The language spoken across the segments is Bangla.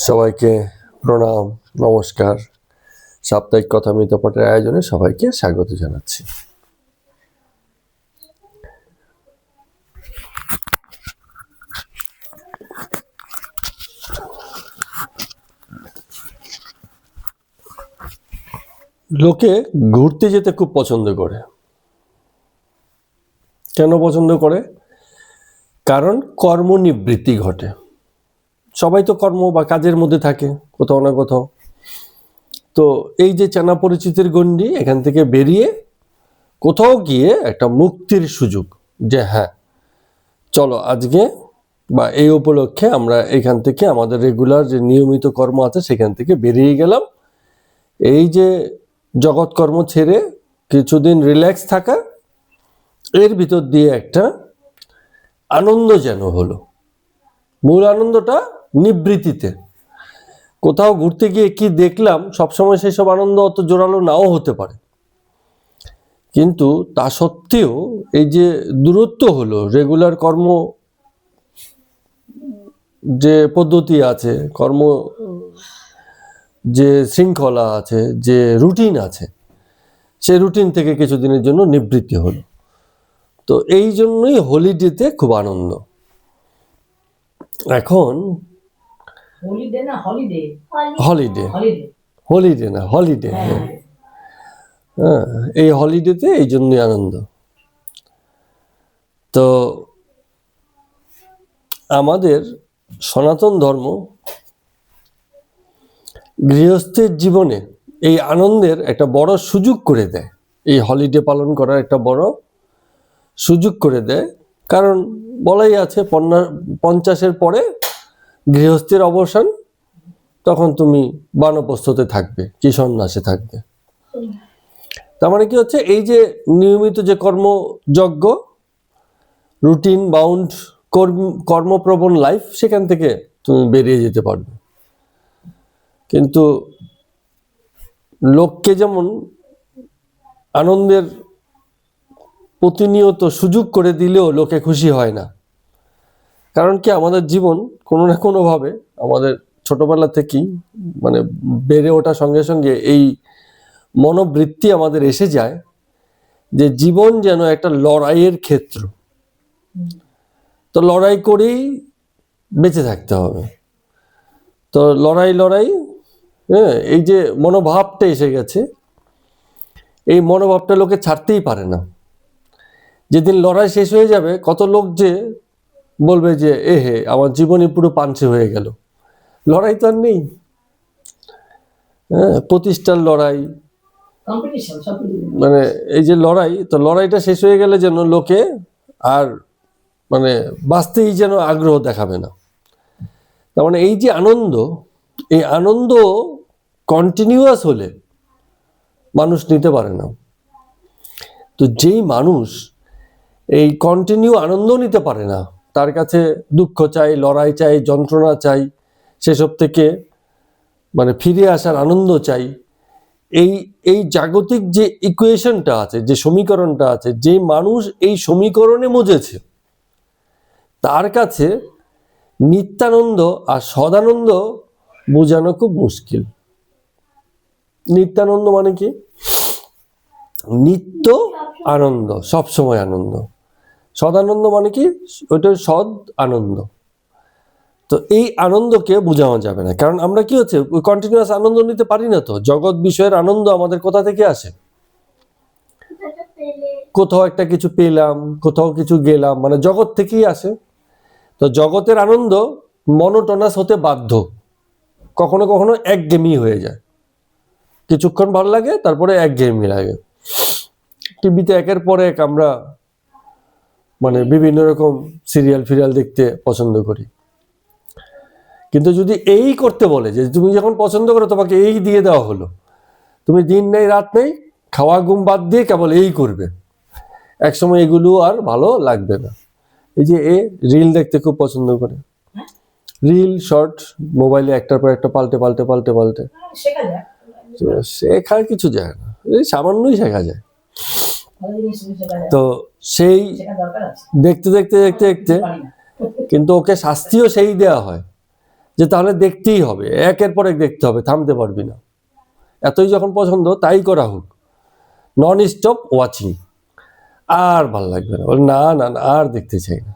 সবাইকে প্রণাম, নমস্কার। সাপ্তাহিক কথামৃত পাঠের আয়োজনে সবাইকে স্বাগত জানাচ্ছি। লোকে ঘুরতে যেতে খুব পছন্দ করে। কেন পছন্দ করে? কারণ কর্মনিবৃত্তি ঘটে। সবাই তো কর্ম বা কাজের মধ্যে থাকে কোথাও না কোথাও। তো এই যে চেনা পরিচিতির গণ্ডি, এখান থেকে বেরিয়ে কোথাও গিয়ে একটা মুক্তির সুযোগ, যে হ্যাঁ চলো আজকে বা এই উপলক্ষে আমরা এখান থেকে আমাদের রেগুলার যে নিয়মিত কর্ম আছে সেখান থেকে বেরিয়ে গেলাম। এই যে জগৎকর্ম ছেড়ে কিছুদিন রিল্যাক্স থাকা, এর ভিতর দিয়ে একটা আনন্দ যেন হলো। মূল আনন্দটা নিবৃত্তিতে। কোথাও ঘুরতে গিয়ে কি দেখলাম, সবসময় সেই সব আনন্দ অত জোরালো নাও হতে পারে, কিন্তু তা সত্ত্বেও এই যে দূরত্ব হলো, রেগুলার কর্ম যে পদ্ধতি আছে, কর্ম যে শৃঙ্খলা আছে, যে রুটিন আছে, সেই রুটিন থেকে কিছুদিনের জন্য নিবৃত্তি হলো। তো এই জন্যই হলিডেতে খুব আনন্দ। এখন হলিডে না হলিডে, হ্যাঁ, এই হলিডেতে এই জন্যই আনন্দ। তো আমাদের সনাতন ধর্ম গৃহস্থের জীবনে এই আনন্দের একটা বড় সুযোগ করে দেয়। এই হলিডে পালন করার একটা বড় সুযোগ করে দেয়। কারণ বলাই আছে 50-এর পরে গৃহস্থের অবসান, তখন তুমি বানপ্রস্থতে থাকবে, কি সন্ন্যাসে থাকবে। তার মানে কি হচ্ছে, এই যে নিয়মিত যে কর্মযজ্ঞ, রুটিন বাউন্ড কর্মপ্রবণ লাইফ, সেখান থেকে তুমি বেরিয়ে যেতে পারবে। কিন্তু লোককে যেমন আনন্দের প্রতিনিয়ত সুযোগ করে দিলেও লোকে খুশি হয় না। কারণ কি, আমাদের জীবন কোনো না কোনোভাবে আমাদের ছোটবেলা থেকেই মানে বেড়ে ওঠার সঙ্গে সঙ্গে এই মনোবৃত্তি আমাদের এসে যায় যে জীবন যেন একটা লড়াইয়ের ক্ষেত্র। তো লড়াই করেই বেঁচে থাকতে হবে। তো লড়াই, হ্যাঁ, এই যে মনোভাবটা এসে গেছে, এই মনোভাবটা লোকে ছাড়তেই পারে না। যেদিন লড়াই শেষ হয়ে যাবে, কত লোক যে বলবে যে হে আমার জীবনই পুরো পাঞ্চে হয়ে গেল। লড়াই তো আর নেই, হ্যাঁ, প্রতিষ্ঠার লড়াই, মানে এই যে লড়াই, তো লড়াইটা শেষ হয়ে গেলে যেন লোকে আর মানে বাঁচতেই যেন আগ্রহ দেখাবে না। তার মানে এই যে আনন্দ, এই আনন্দ কন্টিনিউয়াস হলে মানুষ নিতে পারে না। তো যেই মানুষ এই কন্টিনিউ আনন্দ নিতে পারে না, তার কাছে দুঃখ চাই, লড়াই চাই, যন্ত্রণা চাই, সেসব থেকে মানে ফিরে আসার আনন্দ চাই। এই জাগতিক যে ইকুয়েশনটা আছে, যে সমীকরণটা আছে, যে মানুষ এই সমীকরণে মজেছে, তার কাছে নিত্যানন্দ আর সদানন্দ বোঝানো খুব মুশকিল। নিত্যানন্দ মানে কি? নিত্য আনন্দ, সবসময় আনন্দ। সদানন্দ মানে কি? ওইটা সদ আনন্দ। তো এই আনন্দকে বোঝানো যাবে না, কারণ আমরা কি হচ্ছে ওই কন্টিনিউয়াস আনন্দ নিতে পারি না। তো জগৎ বিষয়ের আনন্দ আমাদের কোথা থেকে আসে? কোথাও একটা কিছু পেলাম, কোথাও কিছু গেলাম, মানে জগৎ থেকেই আসে। তো জগতের আনন্দ মনোটোনাস হতে বাধ্য, কখনো কখনো একঘেয়েমি হয়ে যায়। কিছুক্ষণ ভালো লাগে, তারপরে একঘেয়েমি লাগে। টিভিতে একের পর এক আমরা মানে বিভিন্ন রকম সিরিয়াল দেখতে পছন্দ করি। কিন্তু যদি এই করতে বলে যে তুমি যখন পছন্দ করো তোমাকে এই দিয়ে দেওয়া হলো, তুমি দিন নেই রাত নেই খাওয়া ঘুম বাদ দিয়ে কেবল এই করবে, একসময় এগুলো আর ভালো লাগবে না। এই যে রিল দেখতে খুব পছন্দ করে, রিল শর্ট মোবাইলে একটার পর একটা পাল্টে শেখার কিছু যায় না, এই সামান্যই শেখা যায়। তো সেই দেখতে কিন্তু ওকে শাস্তিও সেই দেওয়া হয় যে তাহলে দেখতেই হবে, একের পর এক দেখতে হবে, থামতে পারবি না। এতই যখন পছন্দ তাই করা হোক, নন স্টপ ওয়াচিং। আর ভাল লাগবে না, না না না আর দেখতে চাই না।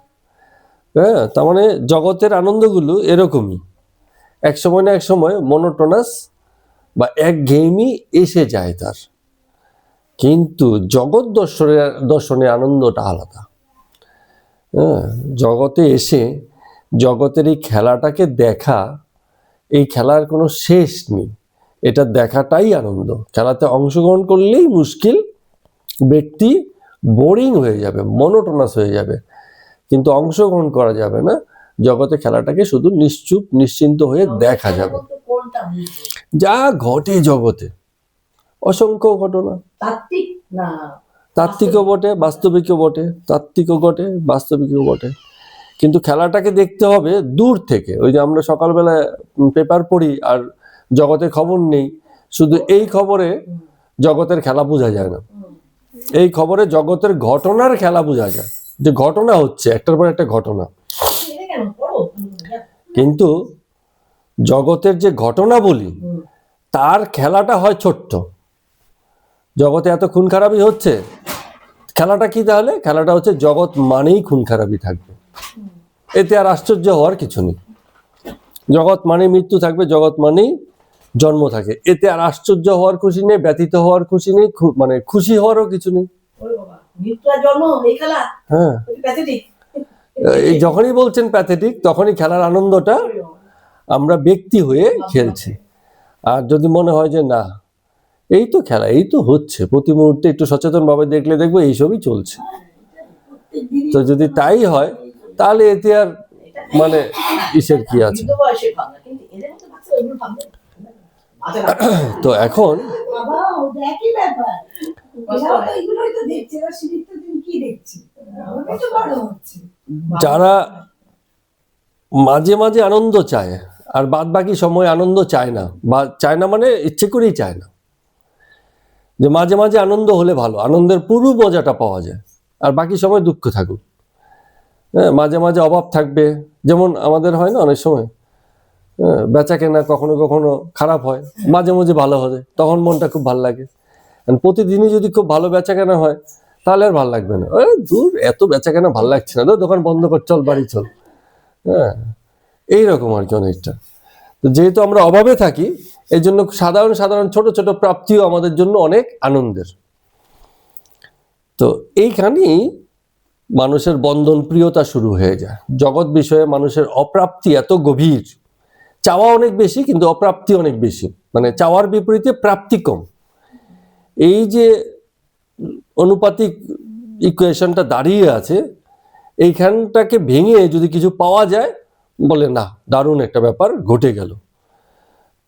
হ্যাঁ, তার মানে জগতের আনন্দগুলো এরকমই, এক সময় না এক সময় মনোটোনাস বা একঘেয়েমি এসে যায় তার। কিন্তু জগৎ দর্শনের আনন্দটা আলাদা। হ্যাঁ, জগতে এসে জগতের এই খেলাটাকে দেখা, এই খেলার কোনো শেষ নেই, এটা দেখাটাই আনন্দ। খেলাতে অংশগ্রহণ করলেই মুশকিল, ব্যক্তি বোরিং হয়ে যাবে, মনোটোনাস হয়ে যাবে, কিন্তু অংশগ্রহণ করা যাবে না। জগতে খেলাটাকে শুধু নিশ্চুপ নিশ্চিন্ত হয়ে দেখা যাবে। যা ঘটে জগতে, অসংখ্য ঘটনা, তাত্ত্বিকও বটে বাস্তবিকও বটে, তাত্ত্বিকও বটে বাস্তবিকও বটে। কিন্তু খেলাটাকে দেখতে হবে দূর থেকে। ওই যে আমরা সকালবেলা পেপার পড়ি আর জগতের খবর নেই, শুধু এই খবরে জগতের খেলা বোঝা যায় না। এই খবরে জগতের ঘটনার খেলা বোঝা যায়, যে ঘটনা হচ্ছে একটার পর একটা ঘটনা। কিন্তু জগতের যে ঘটনা বলি তার খেলাটা হয় ছোট্ট। জগতে এত খুন খারাপি হচ্ছে, খেলাটা কি তাহলে? খেলাটা হচ্ছে জগৎ মানেই খুন খারাপি থাকবে, এতে আর আশ্চর্য হওয়ার কিছু নেই। জগৎ মানেই মৃত্যু থাকবে, জগৎ মানেই জন্ম থাকে, এতে আর আশ্চর্য হওয়ার খুশি নেই, ব্যতীত হওয়ার খুশি নেই, মানে খুশি হওয়ারও কিছু নেই। হ্যাঁ, এই যখনই বলছেন প্যাথেটিক, তখনই খেলার আনন্দটা আমরা ব্যক্তি হয়ে খেলছি। আর যদি মনে হয় যে না, এই তো খেলা, এই তো হচ্ছে, প্রতি মুহূর্তে একটু সচেতন ভাবে দেখলে দেখবো এইসবই চলছে, তো যদি তাই হয় তাহলে এতে আর মানে কিসের কি আছে। তো এখন যারা মাঝে মাঝে আনন্দ চায় আর বাদ বাকি সময় আনন্দ চায় না, বা চায় না মানে ইচ্ছে করেই চায় না, যে মাঝে মাঝে আনন্দ হলে ভালো, আনন্দের পুরো মজাটা পাওয়া যায়, আর বাকি সময় দুঃখ থাকুক। হ্যাঁ, মাঝে মাঝে অভাব থাকবে, যেমন আমাদের হয় না অনেক সময় বেচা কেনা কখনো কখনো খারাপ হয়, মাঝে মাঝে ভালো হবে, তখন মনটা খুব ভালো লাগে। প্রতিদিনই যদি খুব ভালো বেচা কেনা হয় তাহলে আর ভালো লাগবে না, দূর এত বেচা কেনা ভালো লাগছে না, দোকান বন্ধ কর, চল বাড়ি চল। হ্যাঁ, এইরকম আর কি অনেকটা। তো যেহেতু আমরা অভাবে থাকি, এই জন্য সাধারণ সাধারণ ছোট ছোট প্রাপ্তিও আমাদের জন্য অনেক আনন্দের। তো এইখানেই মানুষের বন্ধন প্রিয়তা শুরু হয়ে যায়। জগৎ বিষয়ে মানুষের অপ্রাপ্তি এত গভীর, চাওয়া অনেক বেশি কিন্তু অপ্রাপ্তি অনেক বেশি, মানে চাওয়ার বিপরীতে প্রাপ্তি কম। এই যে অনুপাতিক ইকুয়েশনটা দাঁড়িয়ে আছে, এইখানটাকে ভেঙে যদি কিছু পাওয়া যায়, বলে না দারুণ একটা ব্যাপার ঘটে গেল।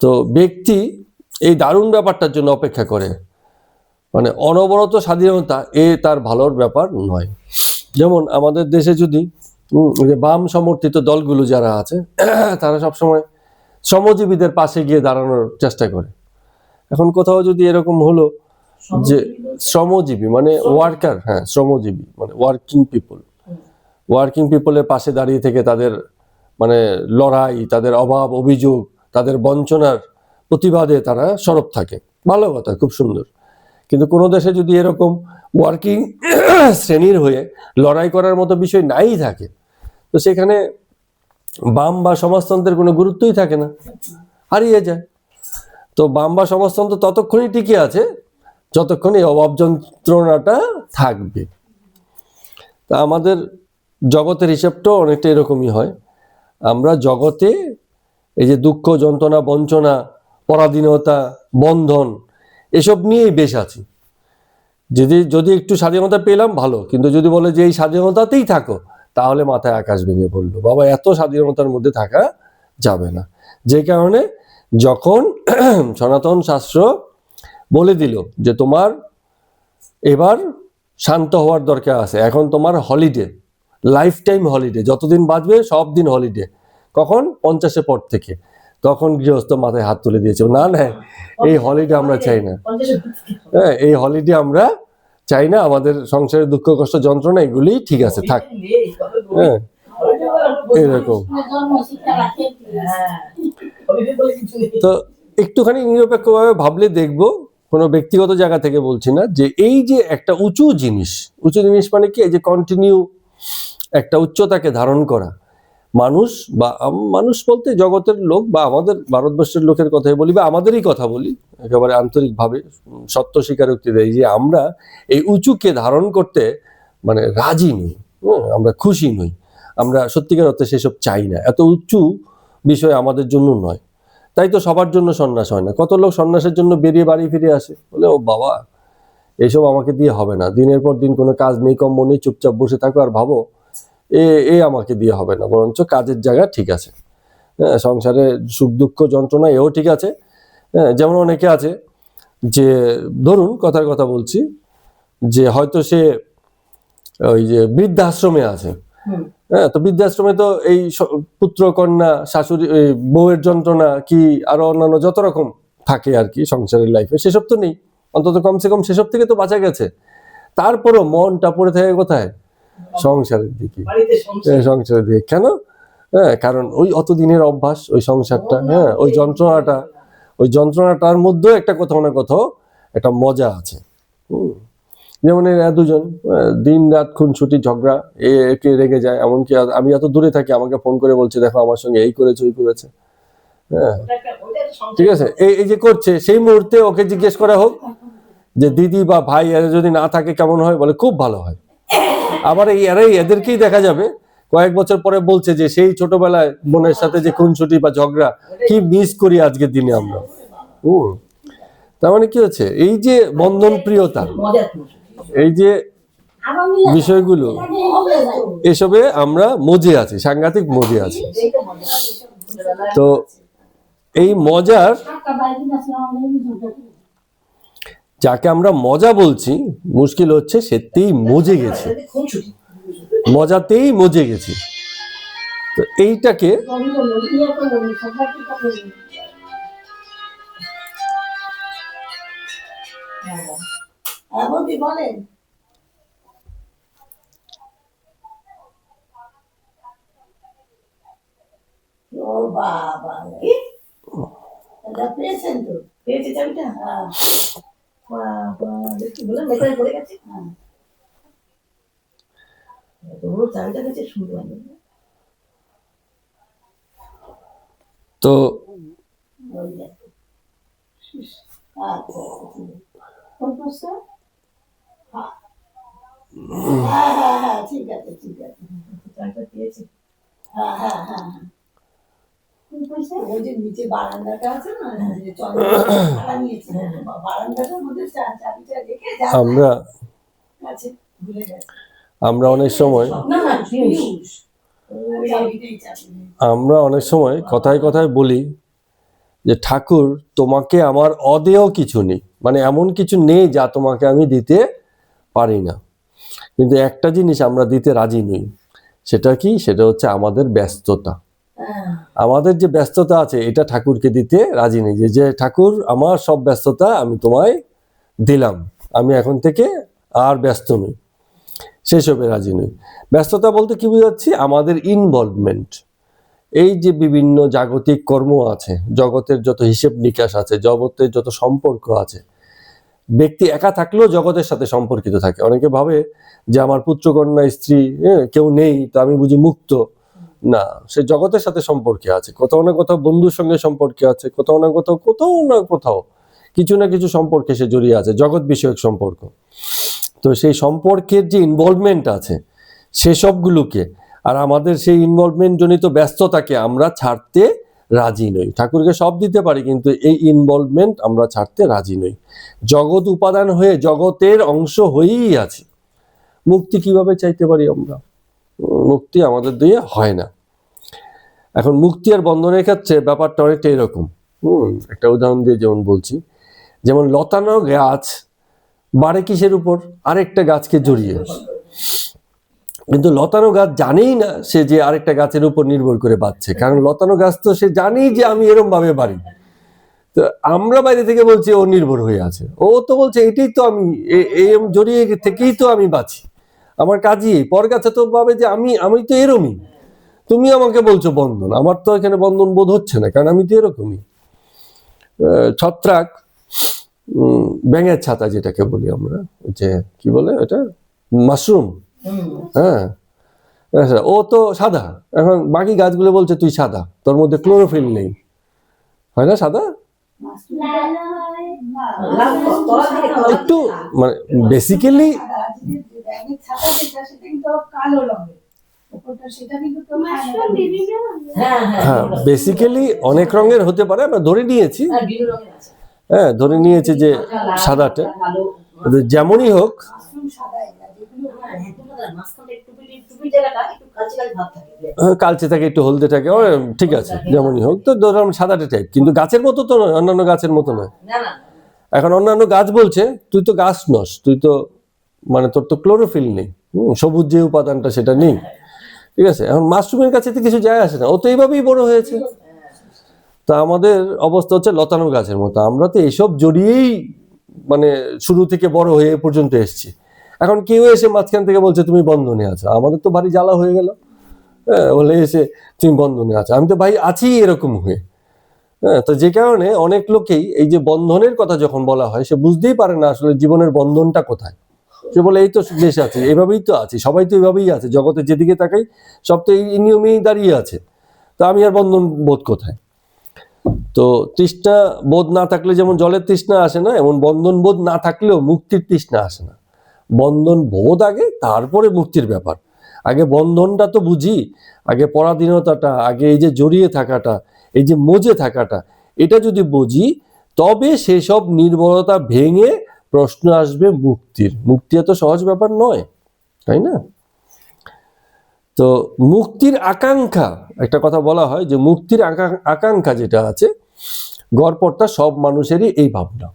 তো ব্যক্তি এই দারুণ ব্যাপারটার জন্য অপেক্ষা করে, মানে অনবরত স্বাধীনতা এ তার ভালোর ব্যাপার নয়। যেমন আমাদের দেশে যদি বাম সমর্থিত দলগুলো যারা আছে তারা সবসময় শ্রমজীবীদের পাশে গিয়ে দাঁড়ানোর চেষ্টা করে। এখন কোথাও যদি এরকম হলো যে শ্রমজীবী মানে ওয়ার্কার, হ্যাঁ শ্রমজীবী মানে ওয়ার্কিং পিপলের পাশে দাঁড়িয়ে থেকে তাদের মানে লড়াই, তাদের অভাব অভিযোগ, তাদের বঞ্চনার প্রতিবাদে তারা সরব থাকে, ভালো কথা, খুব সুন্দর। কিন্তু কোনো দেশে যদি এরকম ওয়ার্কিং শ্রেণীর হয়ে লড়াই করার মতো বিষয় নাই থাকে, তো সেখানে বাম বা সমাজতন্ত্রের কোনো গুরুত্বই থাকে না, হারিয়ে যায়। তো বাম বা সমাজতন্ত্র ততক্ষণই টিকে আছে যতক্ষণ এই অভাব যন্ত্রণাটা থাকবে। তা আমাদের জগতের হিসাবটাও অনেকটা এরকমই হয়। আমরা জগতে এই যে দুঃখ যন্ত্রণা বঞ্চনা পরাধীনতা বন্ধন এসব নিয়েই বেশ আছি। যদি একটু স্বাধীনতা পেলাম ভালো, কিন্তু যদি বলে যে এই স্বাধীনতাতেই থাকো, তাহলে মাথায় আকাশ ভেঙে পড়লো, বাবা এত স্বাধীনতার মধ্যে থাকা যাবে না। যে কারণে যখন সনাতন শাস্ত্র বলে দিল যে তোমার এবার শান্ত হওয়ার দরকার আছে, এখন তোমার হলিডে, লাইফ টাইম হলিডে, যতদিন বাঁচবে সব দিন হলিডে, কখন 50-এর পর থেকে, তখন গৃহস্থ মাথায় হাত তুলে দিয়েছে, না না এই হলিডে আমরা চাই না, হ্যাঁ এই হলিডে আমরা চাই না, আমাদের সংসারের দুঃখ কষ্ট যন্ত্রণা এগুলি ঠিক আছে থাক। হ্যাঁ, এরকম। তো একটুখানি নিরপেক্ষভাবে ভাবলে দেখবো, কোনো ব্যক্তিগত জায়গা থেকে বলছি না, যে এই যে একটা উঁচু জিনিস মানে কি, এই যে কন্টিনিউ একটা উচ্চতাকে ধারণ করা, মানুষ বা মানুষ বলতে জগতের লোক বা আমাদের ভারতবর্ষের লোকের কথাই বলি বা আমাদেরই কথা বলি একেবারে আন্তরিকভাবে, সত্য স্বীকারোক্তি দেয় যে আমরা এই উঁচুকে ধারণ করতে মানে রাজি নই, আমরা খুশি নই, আমরা সত্যিকার অর্থে সেসব চাই না, এত উঁচু বিষয় আমাদের জন্য নয়। তাই তো সবার জন্য সন্ন্যাস হয় না। কত লোক সন্ন্যাসের জন্য বেরিয়ে বাড়ি ফিরে আসে, বলে ও বাবা এইসব আমাকে দিয়ে হবে না, দিনের পর দিন কোনো কাজ নেই, কম্ম নেই, চুপচাপ বসে থাকো আর ভাবো এ আমাকে দিয়ে হবে না, বরঞ্চ কাজের জায়গা ঠিক আছে, হ্যাঁ, সংসারে সুখ দুঃখ যন্ত্রণা এও ঠিক আছে। হ্যাঁ, যেমন অনেকে আছে যে ধরুন কথার কথা বলছি, যে হয়তো সে ওই যে বৃদ্ধাশ্রমে আছে, হ্যাঁ, তো বৃদ্ধাশ্রমে তো এই পুত্র কন্যা শাশুড়ি বউয়ের যন্ত্রণা কি আরো অন্যান্য যত রকম থাকে আর কি সংসারের লাইফে, সেসব তো নেই, অন্তত কমসে কম সেসব থেকে তো বাঁচা গেছে। তারপরও মনটা পড়ে থাকে কোথায়? সংসারের দিকে, সংসারের দিকে। কেন? হ্যাঁ, কারণ ওই অত দিনের অভ্যাস, ওই সংসারটা, হ্যাঁ, ওই যন্ত্রণাটার মধ্যে একটা কোথাও না কোথাও একটা মজা আছে। যেমন এরা দুজন দিন রাত খুনসুটি ঝগড়া, একে রেগে যায়, এমনকি আমি এত দূরে থাকি আমাকে ফোন করে বলছে দেখো আমার সঙ্গে এই করেছে ওই করেছে, হ্যাঁ, ঠিক আছে, এই যে করছে, সেই মুহূর্তে ওকে জিজ্ঞেস করা হোক যে দিদি বা ভাই এরা যদি না থাকে কেমন হয়, বলে খুব ভালো হয়। আবার এদেরকেই দেখা যাবে কয়েক বছর পরে বলছে যে সেই ছোটবেলায় বোনের সাথে যে খুনসুটি বা ঝগড়া কি মিস করি আজকের দিনে আমরা। তার মানে কি হচ্ছে, এই যে বন্ধন প্রিয়তা, এই যে বিষয়গুলো, এসবে আমরা মজে আছি, সাংঘাতিক মজে আছি। তো এই মজার, যাকে আমরা মজা বলছি, মুশকিল হচ্ছে সেতেই মজে গেছি, মজাতেই মজে গেছি। তো এইটাকে বলেন ও বাবা, পেয়েছেন তো, পেয়েছি চাবিটা, হ্যাঁ, বললাম ভেতরে পড়ে গেছে, হ্যাঁ, চাবিটা কাছে শুনতে তো ঠিক আছে, ঠিক আছে, চাবিটা পেয়েছি, হ্যাঁ হ্যাঁ হ্যাঁ, ওই যে নিচে বারান্দাটা আছে না, বারান্দাটার মধ্যে চাবিটা রেখে আমরা অনেক সময় কথায় কথায় বলি যে ঠাকুর তোমাকে আমার অদেয় কিছু নেই, মানে এমন কিছু নেই যা তোমাকে আমি দিতে পারি না। কিন্তু একটা জিনিস আমরা দিতে রাজি নই, সেটা কি? সেটা হচ্ছে আমাদের ব্যস্ততা। আমাদের যে ব্যস্ততা আছে এটা ঠাকুরকে দিতে রাজি নেই, যে ঠাকুর আমার সব ব্যস্ততা আমি তোমায় দিলাম, আমি এখন থেকে আর ব্যস্ত নই, সেসবে রাজি নই। ব্যস্ততা বলতে কি বোঝাচ্ছি? আমাদের ইনভলভমেন্ট, এই যে বিভিন্ন জাগতিক কর্ম আছে, জগতের যত হিসেব নিকাশ আছে, জগতের যত সম্পর্ক আছে, ব্যক্তি একা থাকলেও জগতের সাথে সম্পর্কিত থাকে। অনেকে ভাবে যে আমার পুত্রকন্যা স্ত্রী কেউ নেই তো আমি বুঝি মুক্ত। না, সে জগতের সাথে সম্পর্কে আছে, কোথাও না কোথাও বন্ধুর সঙ্গে সম্পর্কে আছে, কোথাও না কোথাও কিছু না কিছু সম্পর্কে সে জড়িয়ে আছে, জগৎ বিষয়ক সম্পর্ক। তো সেই সম্পর্কের যে ইনভলভমেন্ট আছে সেসবগুলোকে আর আমাদের সেই ইনভলভমেন্ট জনিত ব্যস্ততাকে আমরা ছাড়তে রাজি নই। ঠাকুরকে সব দিতে পারি কিন্তু এই ইনভলভমেন্ট আমরা ছাড়তে রাজি নই। জগৎ উপাদান হয়ে জগতের অংশ হয়েই আছে। মুক্তি কিভাবে চাইতে পারি আমরা? মুক্তি আমাদের দিয়ে হয় না। এখন মুক্তি আর বন্ধনের ক্ষেত্রে ব্যাপারটা অনেকটা এরকম। একটা উদাহরণ দিয়ে যেমন বলছি, যেমন লতানো গাছ বাড়ে কিসের উপর? আরেকটা গাছকে জড়িয়ে। কিন্তু লতানো গাছ জানেই না সে যে আরেকটা গাছের উপর নির্ভর করে বাঁচছে, কারণ লতানো গাছ তো সে জানেই যে আমি এরম ভাবে বাড়ি। তো আমরা বাইরে থেকে বলছি ও নির্ভর হয়ে আছে, ও তো বলছে এটাই তো আমি, এরম জড়িয়ে থেকেই তো আমি বাঁচি, আমার কাজই। পর গাছে তো ভাবে যে আমি তো এরমই। তুমি আমাকে বলছো বন্ধন, আমার তো এখানে বন্ধন বোধ হচ্ছে না, কারণ আমি তো এরকমই ছত্রাক, ব্যাঙের ছাতা যেটাকে বলি আমরা, যে কি বলে এটা, মাশরুম। হ্যাঁ, ও তো সাদা, এখন বাকি গাছগুলো বলছে তুই সাদা, তোর মধ্যে ক্লোরোফিল নেই, হয় না সাদা? একটু মানে বেসিক্যালি হ্যাঁ, বেসিক্যালি অনেক রঙের হতে পারে, আমরা ধরে নিয়েছি, হ্যাঁ ধরে নিয়েছি যে সাদাটা, যেমনই হোক কালচে থাকে, একটু হলদে থাকে, ঠিক আছে যেমনই হোক, তো ধরলাম সাদাটা টাইপ, কিন্তু গাছের মতো তো নয়, অন্যান্য গাছের মতো নয়। এখন অন্যান্য গাছ বলছে তুই তো গাছ নস, তুই তো মানে তোর তো ক্লোরোফিল নেই, সবুজ যে উপাদানটা সেটা নেই, ঠিক আছে। এখন মাশরুমের কাছে তো কিছু যায় আসে না, ও তো এইভাবেই বড় হয়েছে। তা আমাদের অবস্থা হচ্ছে লতানো গাছের মতো, আমরা তো এইসব জড়িয়েই মানে শুরু থেকে বড় হয়ে এ পর্যন্ত এসেছি। এখন কেউ এসে মাঝখান থেকে বলছে তুমি বন্ধনে আছো, আমাদের তো ভারী জ্বালা হয়ে গেল। হ্যাঁ, বলে এসে তুমি বন্ধনে আছো, আমি তো ভাই আছি এরকম হয়ে। হ্যাঁ, তো যে কারণে অনেক লোকেই এই যে বন্ধনের কথা যখন বলা হয়, সে বুঝতেই পারে না আসলে জীবনের বন্ধনটা কোথায়। সে বলে এই তো বেশ আছে, এভাবেই তো আছি, সবাই তো এইভাবেই আছে, জগতে যেদিকে তাকাই সব তো এই নিয়মেই দাঁড়িয়ে আছে, তো আমি আর বন্ধন বোধ কোথায়? তো তৃষ্ণা বোধ না থাকলে যেমন জলের তৃষ্ণা আসে না, এমন বন্ধন বোধ না থাকলেও মুক্তির তৃষ্ণা আসে না। বন্ধন বোধ আগে, তারপরে মুক্তির ব্যাপার। আগে বন্ধনটা তো বুঝি, আগে পরাধীনতাটা, আগে এই যে জড়িয়ে থাকাটা, এই যে মজে থাকাটা, এটা যদি বুঝি, তবে সেসব নির্ভরতা ভেঙে প্রশ্ন আসবে মুক্তির। মুক্তি এত সহজ ব্যাপার নয়, তাই না? তো মুক্তির আকাঙ্ক্ষা, একটা কথা বলা হয় যে মুক্তির আকাঙ্ক্ষা যেটা আছে গড়পড়তা সব মানুষেরই এই ভাবনা,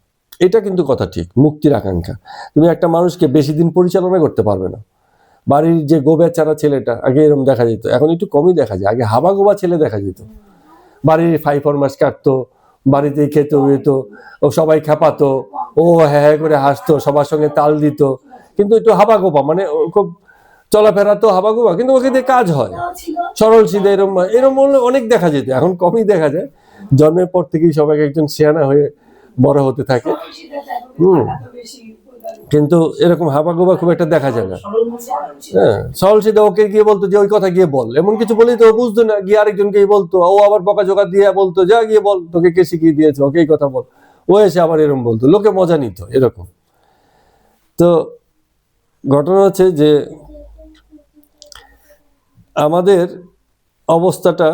এটা কিন্তু কথা ঠিক। মুক্তির আকাঙ্ক্ষা, তুমি একটা মানুষকে বেশি দিন পরিচালনা করতে পারবে না। বাড়ির যে গোবেচারা ছেলেটা, আগে এরকম দেখা যেত, এখন একটু কমই দেখা যায়, আগে হাবা গোবা ছেলে দেখা যেত, বাড়ির 5 মাস কাটতো, বাড়িতেই খেতে হইত, ও সবাই খেপাতো, ও হ্যাঁ হ্যাঁ করে হাসতো, সবার সঙ্গে তাল দিত, কিন্তু একটু হাবা গোবা, মানে খুব চলাফেরা তো হাবা গোবা, কিন্তু ওকে দিয়ে কাজ হয়, সরল সিধে এরম এরম অনেক দেখা যেত, এখন কমই দেখা যায়। জন্মের পর থেকেই সবাই একজন সিয়ানা হয়ে বড় হতে থাকে, কিন্তু এরকম হাবা গোবা খুব একটা দেখা যায় না। হ্যাঁ, সরল সিধে ওকে গিয়ে বলতো যে ওই কথা গিয়ে বল, এমন কিছু বলেই তো ও বুঝতো না, গিয়ে আরেকজনকেই বলতো, ও আবার বকাঝকা দিয়ে বলতো যা গিয়ে বল, তোকে কে শিখিয়ে দিয়েছে, ওকে এই কথা বল, ও এসে আবার এরকম বলতো, লোকে মজা নিত এরকম। তো ঘটনা হচ্ছে যে আমাদের অবস্থাটা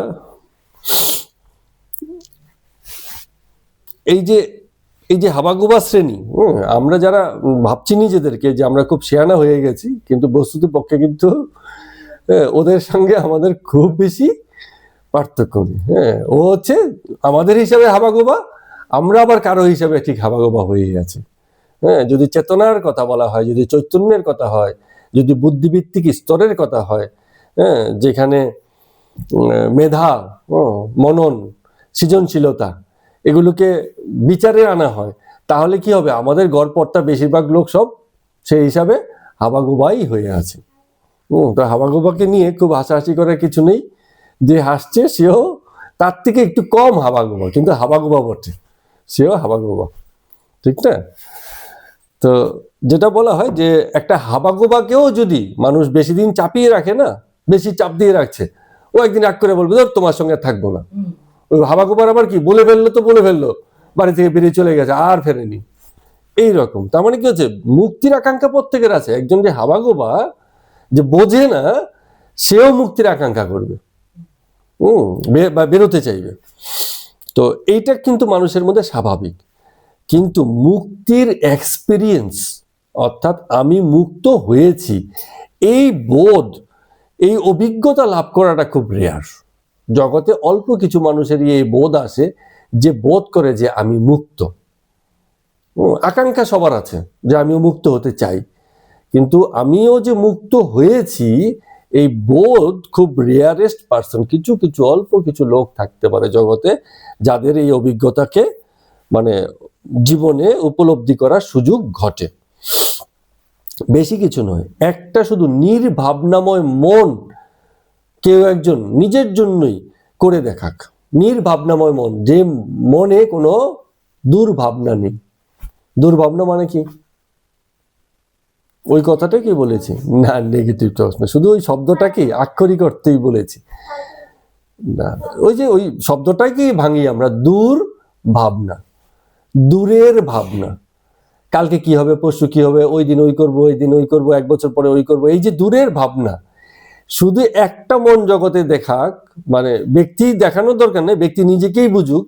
এই যে হাবাগুবা শ্রেণী, আমরা যারা ভাবছি নিজেদেরকে যে আমরা খুব শেয়ানা হয়ে গেছি, কিন্তু বস্তুত পক্ষে কিন্তু ওদের সঙ্গে আমাদের খুব বেশি পার্থক্য নেই। হ্যাঁ, ও হচ্ছে আমাদের হিসাবে হাবাগোবা, আমরা আবার কারো হিসাবে ঠিক হাবাগোবা হয়েই আছি। হ্যাঁ, যদি চেতনার কথা বলা হয়, যদি চৈতন্যের কথা হয়, যদি বুদ্ধিভিত্তিক স্তরের কথা হয়, হ্যাঁ, যেখানে মেধা, মনন, সৃজনশীলতা এগুলোকে বিচারে আনা হয়, তাহলে কি হবে? আমাদের গড়পড়তা বেশিরভাগ লোক সব সেই হিসাবে হাবাগোবাই হয়ে আছে। তো হাবাগোবাকে নিয়ে খুব হাসাহাসি করার কিছু নেই, যে হাসছে সেও তার থেকে একটু কম হাবাগোবা, কিন্তু হাবাগোবা বটে, সেও হাবাগোবা, ঠিক না? তো যেটা বলা হয় যে একটা হাবাগোবাকেও যদি মানুষ বেশি দিন চাপিয়ে রাখে না, বেশি চাপ দিয়ে রাখছে, ও একদিন রাগ করে বলবে ধর তোমার সঙ্গে থাকবো না। ওই হাবাগোবার আবার কি, বলে ফেললো তো বলে ফেললো, বাড়ি থেকে বেরিয়ে চলে গেছে, আর ফেরেনি, এইরকম। তার মানে কি হচ্ছে, মুক্তির আকাঙ্ক্ষা প্রত্যেকের আছে। একজন যে হাবাগোবা, যে বোঝে না, সেও মুক্তির আকাঙ্ক্ষা করবে, বেরোতে চাইবে। তো এইটা কিন্তু মানুষের মধ্যে স্বাভাবিক, কিন্তু মুক্তির এক্সপিরিয়েন্স, অর্থাৎ আমি মুক্ত হয়েছি, এই বোধ, এই অভিজ্ঞতা লাভ করাটা খুব রেয়ার। জগতে অল্প কিছু মানুষেরই এই বোধ আসে, যে বোধ করে যে আমি মুক্ত। আকাঙ্ক্ষা সবার আছে যে আমিও মুক্ত হতে চাই, কিন্তু আমিও যে মুক্ত হয়েছি এই বোধ খুব রেয়ারেস্ট পার্সন, কিছু কিছু অল্প কিছু লোক থাকতে পারে জগতে, যাদের এই অভিজ্ঞতাকে মানে জীবনে উপলব্ধি করার সুযোগ ঘটে। বেশি কিছু নয়, একটা শুধু নির্ভাবনাময় মন কেউ একজন নিজের জন্যই করে দেখাক। নির্ভাবনাময় মন, যে মনে কোনো দুর্ভাবনা নেই। দুর্ভাবনা মানে কি? ওই কথাটা কি বলেছি না, নেগেটিভ টক্স না, শুধু ওই শব্দটাকে আক্ষরিক অর্থেই বলেছি না, ওই যে ওই শব্দটাকে ভাঙি আমরা, দূর ভাবনা, দূরের ভাবনা। কালকে কি হবে, পরশু কি হবে, ওই দিন ওই করবো, ওই দিন ওই করবো, 1 বছর পরে ওই করবো, এই যে দূরের ভাবনা। শুধু একটা মন জগতে দেখাক, মানে ব্যক্তি দেখানোর দরকার নেই, ব্যক্তি নিজেকেই বুঝুক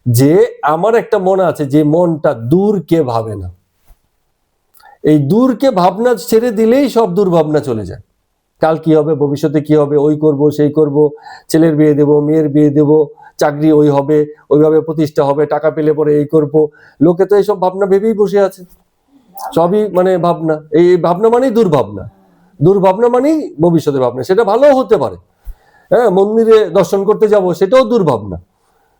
যে আমার একটা মন আছে, যে মনটা দূরকে ভাবে না। এই দূরকে ভাবনা ছেড়ে দিলেই সব দুর্ভাবনা চলে যায়। কাল কি হবে, ভবিষ্যতে কি হবে, ওই করব সেই করব, ছেলের বিয়ে দেব, মেয়ের বিয়ে দেব, চাকরি ওই হবে, ওইভাবে প্রতিষ্ঠা হবে, টাকা পেলে পরে এই করব। লোকে তো এইসব ভাবনা ভেবেই বসে আছে, সবই মানে ভাবনা। এই ভাবনা মানেই দুর্ভাবনা, দুর্ভাবনা মানেই ভবিষ্যতের ভাবনা। সেটা ভালো হতে পারে, হ্যাঁ, মন্দিরে দর্শন করতে যাব, সেটাও দুর্ভাবনা,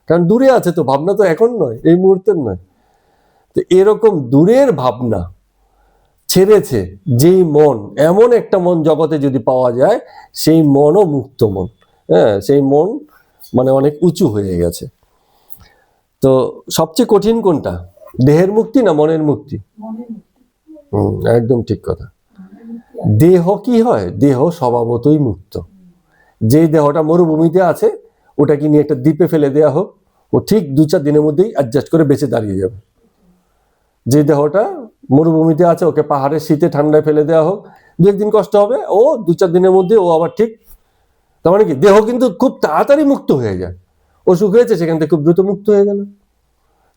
কারণ দূরে আছে তো, ভাবনা তো এখন নয়, এই মুহূর্তের নয়। তো এরকম দূরের ভাবনা ছেড়েছে যেই মন, এমন একটা মন জগতে যদি পাওয়া যায়, সেই মনও মুক্ত মন। হ্যাঁ, সেই মন মানে অনেক উঁচু হয়ে গেছে। তো সবচেয়ে কঠিন কোনটা, দেহের মুক্তি না মনের মুক্তি? একদম ঠিক কথা। দেহ কি হয়, দেহ স্বভাবতই মুক্ত। যে দেহটা মরুভূমিতে আছে, ওটাকে নিয়ে একটা দ্বীপে ফেলে দেওয়া হোক, ও ঠিক 2-4 দিনের মধ্যেই অ্যাডজাস্ট করে বেঁচে দাঁড়িয়ে যাবে। যে দেহটা মরুভূমিতে আছে, ওকে পাহাড়ের শীতে ঠান্ডায় ফেলে দেওয়া হোক, 2-1 দিন কষ্ট হবে, ও 2-4 দিনের মধ্যে ও আবার ঠিক। তার মানে কি, দেহ কিন্তু খুব তাড়াতাড়ি মুক্ত হয়ে যায়। অসুখ হয়েছে, সেখান থেকে খুব দ্রুত মুক্ত হয়ে গেল।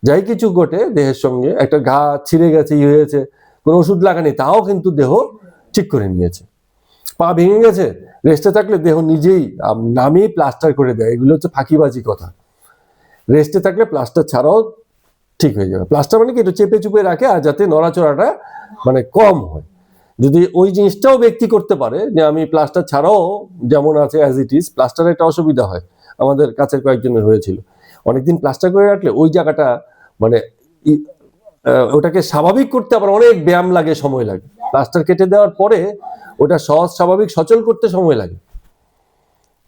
যাই কিছু ঘটে দেহের সঙ্গে, একটা ঘা ছিঁড়ে গেছে, ই হয়েছে, কোনো ওষুধ লাগানি, তাও কিন্তু দেহ ঠিক করে নিয়েছে। পা ভেঙে গেছে, রেস্টে থাকলে দেহ নিজেই নামেই প্লাস্টার করে দেয়। এগুলো হচ্ছে ফাঁকিবাজি কথা। রেস্টে থাকলে প্লাস্টার ছাড়াও ঠিক হয়ে যাবে। প্লাস্টার মানে কি, একটু চেপে চুপে রাখে, আর যাতে নড়াচড়াটা মানে কম হয়। যদি ওই জিনিসটাও ব্যক্তি করতে পারে, যে আমি প্লাস্টার ছাড়াও যেমন আছে অ্যাজ ইট ইজ, প্লাস্টারের একটা অসুবিধা হয়, আমাদের কাছের কয়েকজনের হয়েছিল। অনেকদিন প্লাস্টার করে রাখলে ওই জায়গাটা মানে ওটাকে স্বাভাবিক করতে আবার অনেক ব্যায়াম লাগে, সময় লাগে। প্লাস্টার কেটে দেওয়ার পরে ওটা সহজ স্বাভাবিক সচল করতে সময় লাগে,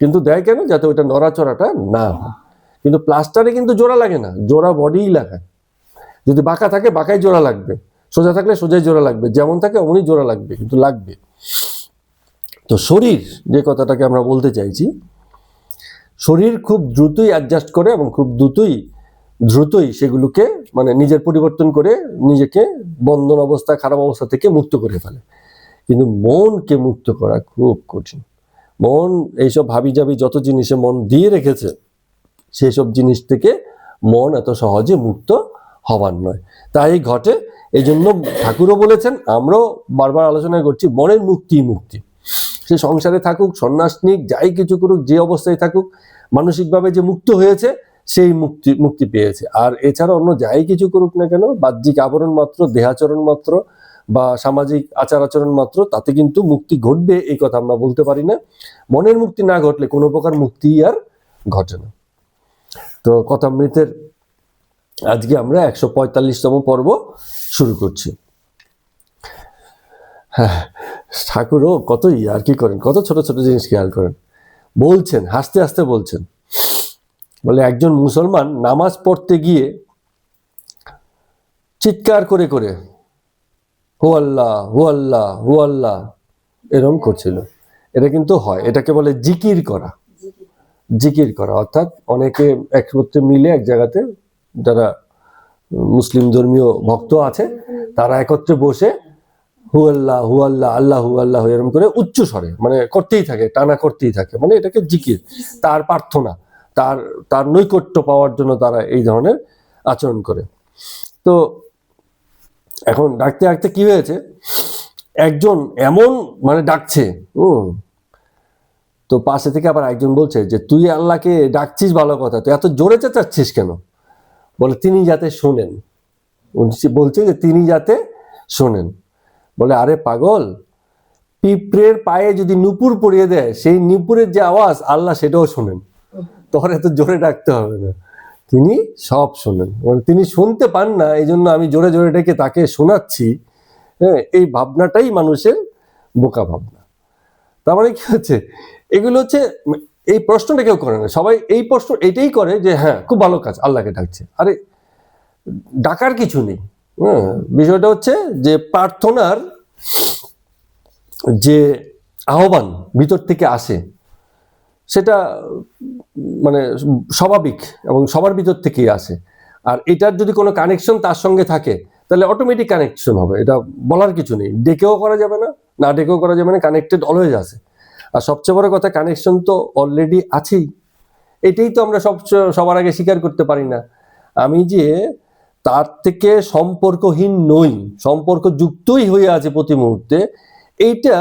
কিন্তু দেয় কেন, যাতে ওটা নড়াচড়াটা না হয়। কিন্তু প্লাস্টারে কিন্তু জোড়া লাগে না, জোড়া বডিই লাগায়। যদি বাঁকা থাকে বাঁকাই জোড়া লাগবে, সোজা থাকলে সোজাই জোড়া লাগবে, যেমন থাকে অমনই জোড়া লাগবে, কিন্তু লাগবে। তো শরীর, যে কথাটাকে আমরা বলতে চাইছি, শরীর খুব দ্রুতই অ্যাডজাস্ট করে এবং খুব দ্রুতই সেগুলোকে মানে নিজের পরিবর্তন করে নিজেকে বন্ধন অবস্থা, খারাপ অবস্থা থেকে মুক্ত করে ফেলে। কিন্তু মনকে মুক্ত করা খুব কঠিন। মন এইসব ভাবি যাবি যত জিনিসে মন দিয়ে রেখেছে, সেই সব জিনিস থেকে মন এত সহজে মুক্ত হবার নয়। তাই ঘটে, এই জন্য ঠাকুরও বলেছেন, আমরাও বারবার আলোচনা করছি, মনের মুক্তি। সে সংসারে থাকুক, সন্ন্যাস নিক, যাই কিছু করুক, যে অবস্থায় থাকুক, মানসিকভাবে যে মুক্ত হয়েছে, সেই মুক্তি পেয়েছে। আর এছাড়া অন্য যাই কিছু করুক না কেন, বাহ্যিক আবরণ মাত্র, দেহাচরণ মাত্র, বা সামাজিক আচার আচরণ মাত্র, তাতে কিন্তু মুক্তি ঘটবে এই কথা আমরা বলতে পারি না। মনের মুক্তি না ঘটলে কোনো প্রকার মুক্তি আর ঘটে না। তো কথামৃতের আজকে আমরা 145তম পর্ব শুরু করছি। হ্যাঁ, ঠাকুরও কত আর কি করেন, কত ছোট ছোট জিনিস খেয়াল করেন। বলছেন, হাসতে হাসতে বলছেন, বলে একজন মুসলমান নামাজ পড়তে গিয়ে চিৎকার করে করে হু আল্লাহ হু আল্লাহ হু আল্লাহ এরকম করছিল। এটা কিন্তু হয়, এটাকে বলে জিকির করা। অর্থাৎ অনেকে একত্রে মিলে এক জায়গাতে, যারা মুসলিম ধর্মীয় ভক্ত আছে, তারা একত্রে বসে হু আল্লাহ আল্লাহ হু আল্লাহ এরকম করে উচ্চ স্বরে মানে করতেই থাকে, টানা করতেই থাকে, মানে এটাকে জিকির, তার প্রার্থনা, তার নৈকট্য পাওয়ার জন্য তারা এই ধরনের আচরণ করে। তো এখন ডাকতে ডাকতে কি হয়েছে, একজন এমন মানে ডাকছে, তো পাশে থেকে আবার একজন বলছে যে তুই আল্লাহকে ডাকছিস ভালো কথা, তুই এত জোরে চেঁচাচ্ছিস কেন? বলে তিনি যাতে শোনেন, বলছে যে তিনি যাতে শোনেন। বলে আরে পাগল, পিঁপড়ের পায়ে যদি নুপুর পরিয়ে দেয়, সেই নুপুরের যে আওয়াজ আল্লাহ সেটাও শোনেন, তোর এত জোরে ডাকতে হবে না, তিনি সব শোনেন। তিনি শুনতে পান না, এই জন্য আমি জোরে জোরে ডেকে তাকে শোনাচ্ছি। হ্যাঁ, এই ভাবনাটাই মানুষের বোকা ভাবনা। তার মানে কি হচ্ছে, এগুলো হচ্ছে, এই প্রশ্নটা কেউ করে না, সবাই এই প্রশ্ন এটাই করে যে হ্যাঁ খুব ভালো কাজ, আল্লাহকে ডাকছে। আরে ডাকার কিছু নেই। বিষয়টা হচ্ছে যে প্রার্থনার যে আহ্বান ভিতর থেকে আসে সেটা মানে স্বাভাবিক এবং সবার ভিতর থেকেই আসে। আর এটার যদি কোনো কানেকশন তার সঙ্গে থাকে তাহলে অটোমেটিক কানেকশন হবে, এটা বলার কিছু নেই। ডেকেও করা যাবে না, না ডেকেও করা যাবে না, কানেক্টেড অলওয়েজ আছে। আর সবচেয়ে বড় কথা, কানেকশন তো অলরেডি আছেই। এটাই তো আমরা সবার আগে স্বীকার করতে পারি না। আমি যে তার থেকে সম্পর্কহীন নই, সম্পর্ক যুক্তই হয়ে আছে প্রতি মুহূর্তে, এইটা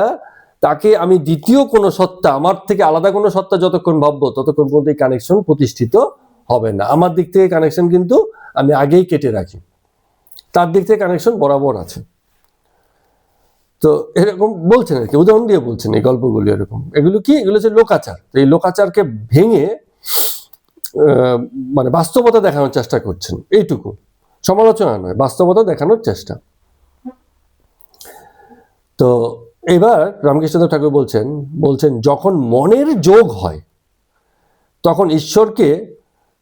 তাকে আমি দ্বিতীয় কোনো সত্তা, আমার থেকে আলাদা কোনো সত্তা যতক্ষণ ভাববো ততক্ষণ পর্যন্ত এই কানেকশন প্রতিষ্ঠিত হবে না। আমার দিক থেকে কানেকশন কিন্তু আমি আগেই কেটে রাখি, তার দিক থেকে কানেকশন বরাবর আছে। তো এরকম বলছেন আর কি, উদাহরণ দিয়ে বলছেন এই গল্পগুলি এরকম। এগুলো কি? এগুলো হচ্ছে লোকাচার। তো এই লোকাচারকে ভেঙে মানে বাস্তবতা দেখানোর চেষ্টা করছেন, এইটুকু। সমালোচনা নয়, বাস্তবতা দেখানোর চেষ্টা। তো এবার রামকৃষ্ণদেব ঠাকুর বলছেন যখন মনের যোগ হয় তখন ঈশ্বরকে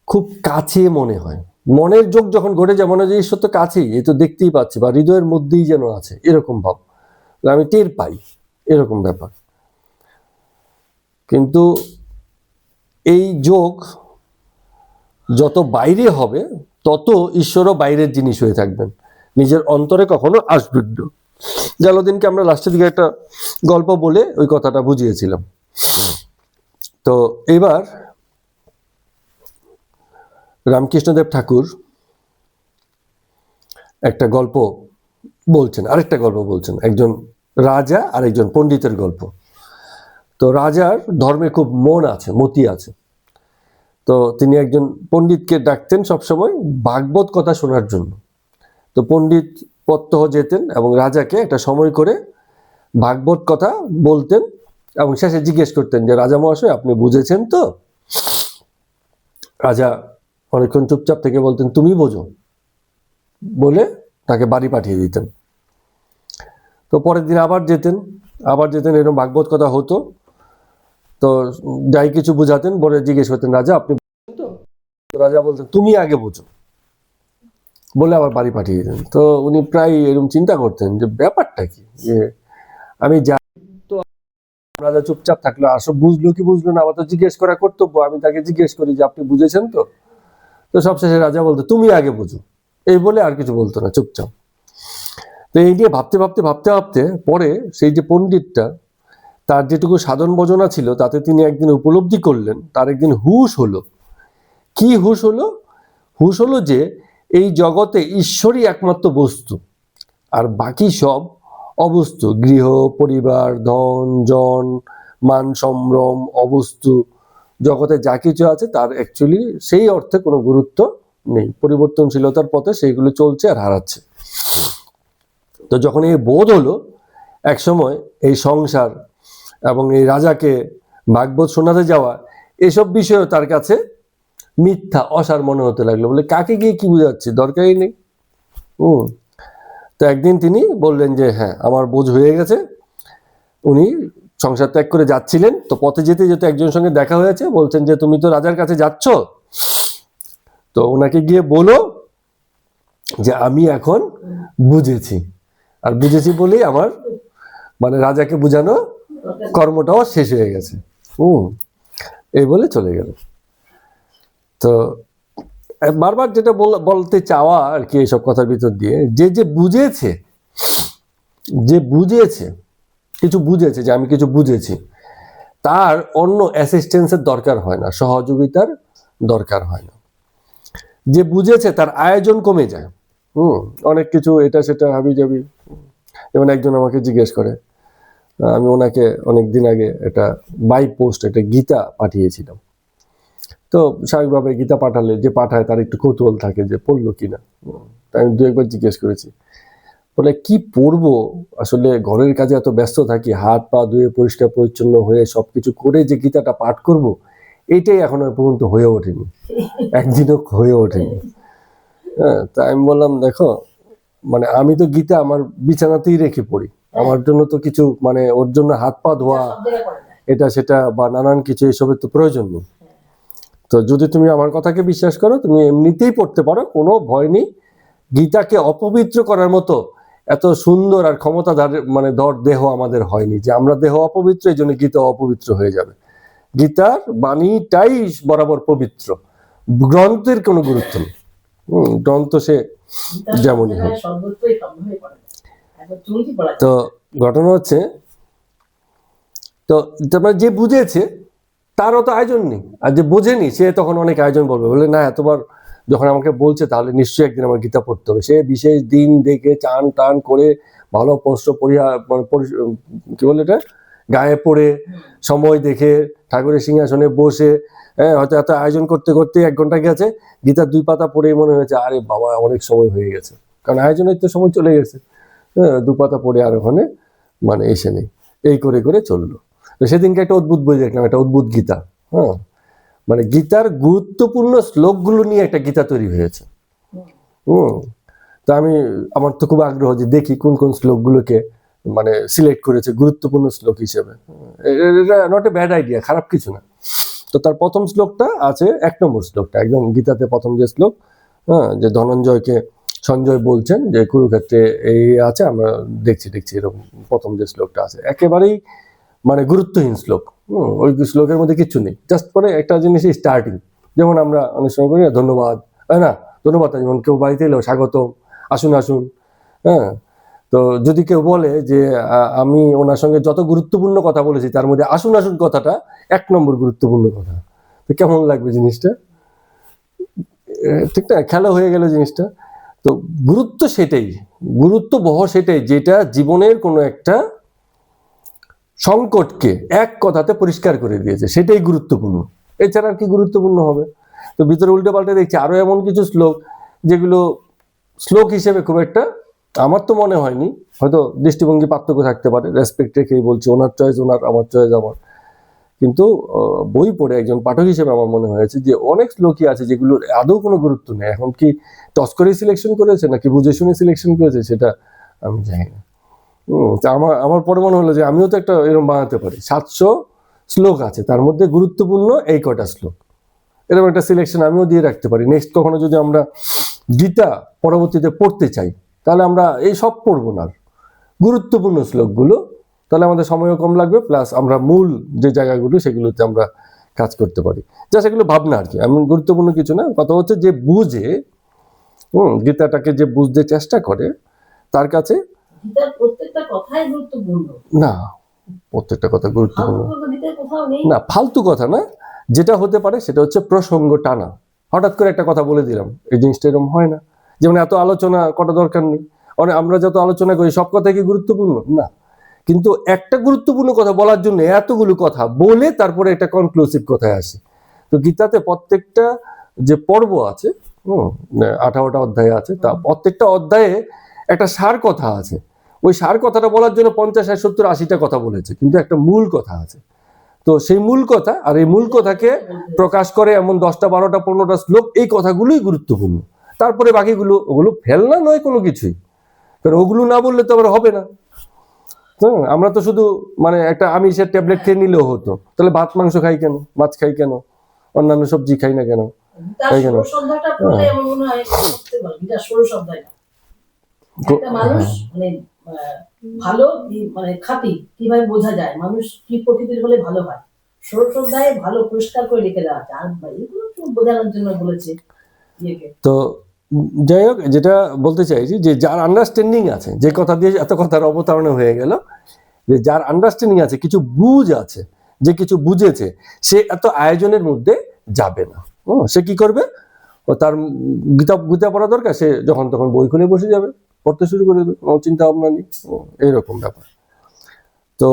খুব কাছে মনে হয়। মনের যোগ যখন ঘটে যায়, মনে হয় ঈশ্বর তো কাছেই, এই তো দেখতেই পাচ্ছি, বা হৃদয়ের মধ্যেই যেন আছে, এরকম ভাব আমি টের পাই, এরকম ব্যাপার। কিন্তু এই যোগ যত বাইরে হবে তত ঈশ্বরও বাইরের জিনিস হয়ে থাকবেন, নিজের অন্তরে কখনো আসবেন না। জালালউদ্দিনকে আমরা লাস্টের দিকে একটা গল্প বলে ওই কথাটা বুঝিয়েছিলাম। তো এবার রামকৃষ্ণদেব ঠাকুর একটা গল্প বলছেন, আরেকটা গল্প বলছেন, একজন রাজা আর একজন পণ্ডিতের গল্প। তো রাজার ধর্মে খুব মন আছে, মতি আছে। তো তিনি একজন পণ্ডিতকে ডাকতেন সবসময় ভাগবত কথা শোনার জন্য। তো পণ্ডিত প্রত্যহ যেতেন এবং রাজাকে একটা সময় করে ভাগবত কথা বলতেন এবং শেষে জিজ্ঞেস করতেন যে রাজা মহাশয় আপনি বুঝেছেন তো? রাজা অনেকক্ষণ চুপচাপ থেকে বলতেন তুমি বোঝো, বলে তাকে বাড়ি পাঠিয়ে দিতেন। তো পরের দিন আবার যেতেন এরকম ভাগবত কথা হতো। তো যাই কিছু বুঝাতেন, বলে জিজ্ঞেস করতেন রাজা আপনি বুঝেছেন তো? রাজা বলতেন তুমি আগে বোঝো, বলে আবার বাড়ি পাঠিয়ে দিতেন। তো উনি প্রায় এরকম চিন্তা করতেন যে ব্যাপারটা কি, যে আমি যাই তো রাজা চুপচাপ থাকলো, আসলে বুঝলো কি বুঝলো না আবার তো জিজ্ঞেস করা কর্তব্য, আমি তাকে জিজ্ঞেস করি যে আপনি বুঝেছেন তো? তো সবশেষে রাজা বলতো তুমি আগে বুঝো, এই বলে আর কিছু বলতো না, চুপচাপ। তো এই নিয়ে ভাবতে ভাবতে পরে সেই যে পণ্ডিতটা, তার যেটুকু সাধন বজনা ছিল তাতে তিনি একদিন উপলব্ধি করলেন, তার একদিন হুঁশ হলো। কি হুঁশ হলো? হুঁশ হলো যে এই জগতে ঈশ্বরই একমাত্র বস্তু, আর বাকি সব অবস্তু, গৃহ পরিবার ধন জন মান সম্ভ্রম অবস্তু, জগতে যা কিছু আছে তার অ্যাকচুয়ালি সেই অর্থে কোনো গুরুত্ব নেই, পরিবর্তনশীলতার পথে সেইগুলো চলছে আর হারাচ্ছে। তো যখন এই বোধ হলো, এক সময় এই সংসার এবং এই রাজাকে ভাগবত শোনাতে যাওয়া এসব বিষয়ও তার কাছে মিথ্যা অসার মনে হতে লাগলো। বলে কাকে গিয়ে কি বুঝাচ্ছি, দরকারই নেই। তো একদিন তিনি বললেন যে হ্যাঁ আমার বোঝ হয়ে গেছে। উনি সংসার ত্যাগ করে যাচ্ছিলেন, তো পথে যেতে যেতে একজনের সঙ্গে দেখা হয়েছে, বলছেন যে তুমি তো রাজার কাছে যাচ্ছ, তো ওনাকে গিয়ে বলো যে আমি এখন বুঝেছি, আর বুঝেছি বলেই আমার মানে রাজাকে বুঝানো কর্মটাও শেষ হয়ে গেছে। এই বলে চলে গেল। তো বারবার যেটা বলতে চাওয়া আর কি এইসব কথার ভিতর দিয়ে, যে বুঝেছে, কিছু বুঝেছে, যে আমি কিছু বুঝেছি, তার অন্য অ্যাসিস্ট্যান্সের দরকার হয় না, সহযোগিতার দরকার হয় না। যে বুঝেছে তার আয়োজন কমে যায়। অনেক কিছু এটা সেটা হাবি যাবি। যেমন একজন আমাকে জিজ্ঞেস করে, আমি ওনাকে অনেকদিন আগে একটা বাই পোস্ট একটা গীতা পাঠিয়েছিলাম। তো স্বাভাবিকভাবে গীতা পাঠালে যে পাঠায় তার একটু কৌতূহল থাকে যে পড়লো কিনা। তাই আমি দু একবার জিজ্ঞেস করেছি, বলে কি পড়বো, আসলে ঘরের কাজে এত ব্যস্ত থাকি, হাত পা ধুয়ে পরিষ্কার পরিচ্ছন্ন হয়ে সবকিছু করে যে গীতাটা পাঠ করব, এইটাই এখনো পর্যন্ত হয়ে ওঠেনি, একদিনও হয়ে ওঠেনি। হ্যাঁ, তাই আমি বললাম দেখো, মানে আমি তো গীতা আমার বিছানাতেই রেখে পড়ি, আমার জন্য তো কিছু মানে ওর জন্য হাত পা ধোয়া এটা সেটা বা নানান কিছু এসবের তো প্রয়োজন নেই। তো যদি তুমি আমার কথাকে বিশ্বাস করো, তুমি এমনিতেই পড়তে পারো, কোনো ভয় নেই। গীতাকে অপবিত্র করার মতো এত সুন্দর আর ক্ষমতাধার মানে দেহ আমাদের হয়নি যে আমরা দেহ অপবিত্র, এই জন্য গীতা অপবিত্র হয়ে যাবে। গীতার বাণীটাই বরাবর পবিত্র, গ্রন্থের কোনো গুরুত্ব নেই। গ্রন্থ সে যেমনই হোক। তো ঘটনা হচ্ছে, তো তারপরে যে বুঝেছে তারও তো আয়োজন নেই, আর যে বোঝেনি সে তখন অনেক আয়োজন বলবে, বলে না এতবার যখন আমাকে বলছে তাহলে নিশ্চয়ই একদিন আমার গীতা পড়তে হবে। সে বিশেষ দিন দেখে চান টান করে ভালো বস্ত্র কি বলে এটা গায়ে পড়ে সময় দেখে ঠাকুরের সিংহাসনে বসে, হয়তো এত আয়োজন করতে করতে 1 ঘন্টা গেছে, গীতার 2 পাতা পড়ে মনে হয়েছে আরে বাবা অনেক সময় হয়ে গেছে, কারণ আয়োজনের তো সময় চলে গেছে। 2 পাতা পড়ে আর ওখানে মানে এসে নেই, এই করে করে চললো। তো সেদিনকে একটা অদ্ভুত বই দেখলাম, একটা অদ্ভুত গীতা। মানে গীতার গুরুত্বপূর্ণ শ্লোকগুলো নিয়ে একটা গীতা তৈরি হয়েছে। তো আমার তো খুব আগ্রহ যে দেখি কোন কোন শ্লোকগুলোকে মানে সিলেক্ট করেছে গুরুত্বপূর্ণ শ্লোক হিসেবে। এটা নট এ ব্যাড আইডিয়া, খারাপ কিছু না। তো তার প্রথম শ্লোকটা আছে, 1 নম্বর শ্লোকটা একদম গীতাতে প্রথম যে শ্লোক, যে ধনঞ্জয়কে সঞ্জয় বলছেন যে কুরুক্ষেত্রে এই আছে, আমরা দেখছি এরকম প্রথম যে শ্লোকটা আছে, একেবারেই মানে গুরুত্বহীন শ্লোক। ওই শ্লোকের মধ্যে কিছু নেই, জাস্ট করে একটা জিনিস স্টার্টিং, যেমন আমরা অনেক সময় করি ধন্যবাদ, না ধন্যবাদ, যেমন কেউ বাড়িতে এলো স্বাগত, আসুন আসুন। তো যদি কেউ বলে যে আমি ওনার সঙ্গে যত গুরুত্বপূর্ণ কথা বলেছি তার মধ্যে আসুন আসুন কথাটা 1 নম্বর গুরুত্বপূর্ণ কথা, তো কেমন লাগবে জিনিসটা? ঠিক না, খেলা হয়ে গেল জিনিসটা। তো গুরুত্ব সেটাই, গুরুত্ববহ সেটাই যেটা জীবনের কোনো একটা সংকটকে এক কথাতে পরিষ্কার করে দিয়েছে, সেটাই গুরুত্বপূর্ণ। এছাড়া আর কি গুরুত্বপূর্ণ হবে? তো ভিতরে উল্টে পাল্টে দেখছি আরো এমন কিছু শ্লোক যেগুলো শ্লোক হিসেবে খুব একটা আমার তো মনে হয়নি, হয়তো দৃষ্টিভঙ্গি পার্থক্য থাকতে পারে, রেসপেক্ট রেখেই বলছি, ওনার চয়েস ওনার, আমার চয়েস আমার। কিন্তু বই পড়ে একজন পাঠক হিসেবে আমার মনে হয়েছে যে অনেক শ্লোকই আছে যেগুলোর আদৌ কোনো গুরুত্ব নেই। এখন কি টস করে সিলেকশন করেছে নাকি বুঝে শুনে সিলেকশন করেছে সেটা আমি জানি না। আমার পরে মনে হলো যে আমিও তো একটা এরকম বানাতে পারি। 700 শ্লোক আছে, তার মধ্যে গুরুত্বপূর্ণ এই কটা শ্লোক, এরকম একটা সিলেকশন আমিও দিয়ে রাখতে পারি। নেক্সট কখনো যদি আমরা গীতা পরবর্তীতে পড়তে চাই তাহলে আমরা এই সব পড়বো না, গুরুত্বপূর্ণ শ্লোকগুলো, তাহলে আমাদের সময়ও কম লাগবে, প্লাস আমরা মূল যে জায়গাগুলো সেগুলোতে আমরা কাজ করতে পারি। যা সেগুলো ভাবনা আর কি, এমন গুরুত্বপূর্ণ কিছু না। কথা হচ্ছে যে বুঝে গীতাটাকে যে বুঝতে চেষ্টা করে তার কাছে প্রত্যেকটা কথাই গুরুত্বপূর্ণ না, প্রত্যেকটা কথা গুরুত্বপূর্ণ না, ফালতু কথা না। যেটা হতে পারে সেটা হচ্ছে প্রসঙ্গ টানা, হঠাৎ করে একটা কথা বলে দিলাম, এই জিনিসটা এরকম হয় না। যেমন এত আলোচনা করা দরকার নেই, আমরা যত আলোচনা করি সব কথা কি গুরুত্বপূর্ণ না, কিন্তু একটা গুরুত্বপূর্ণ কথা বলার জন্য এতগুলো কথা বলে তারপরে একটা কনক্লুসিভ কথায় আসে। তো গীতাতে প্রত্যেকটা যে পর্ব আছে, 18টা অধ্যায় আছে, তা প্রত্যেকটা অধ্যায়ে একটা সার কথা আছে। ওই সার কথাটা বলার জন্য 50, 60, 70, 80টা কথা বলেছে, কিন্তু একটা মূল কথা আছে। তো সেই মূল কথা আর এই মূল কথাকে প্রকাশ করে এমন 10টা 12টা 15টা শ্লোক, এই কথাগুলোই গুরুত্বপূর্ণ। তারপরে বাকিগুলো ওগুলো ফেলনা নয় কোনো কিছুই, কারণ ওগুলো না বললে তো আবার হবে না। আমরা তো শুধু মানে একটা আমিষের ট্যাবলেট খেয়ে নিলেও হতো, তাহলে ভাত মাংস খাই কেন, মাছ খাই কেন, অন্যান্য সবজি খাই না কেন, তাই কেন? মানুষ মানে ভালো মানে খাঁটি কিভাবে বোঝা যায়, মানুষ কি প্রকৃতির হলে ভালো হয়, ষোড়শ অধ্যায়ে ভালো পরিষ্কার করে লিখে দেওয়া আছে। আর এগুলো বোঝানোর জন্য বলেছে। তো যাই হোক, যেটা বলতে চাইছি যে যার আন্ডারস্ট্যান্ডিং আছে, যে কথা দিয়ে এত কথার অবতারণা হয়ে গেল, যে যার আন্ডারস্ট্যান্ডিং আছে, কিছু বুঝ আছে, যে কিছু বুঝেছে, সে এত আয়োজনের মধ্যে যাবে না। সে কি করবে, ও তার গীতা পড়া দরকার, সে যখন তখন বই খুলে বসে যাবে, পড়তে শুরু করে দেবে, কোনো চিন্তা ভাবনা নেই, এইরকম ব্যাপার। তো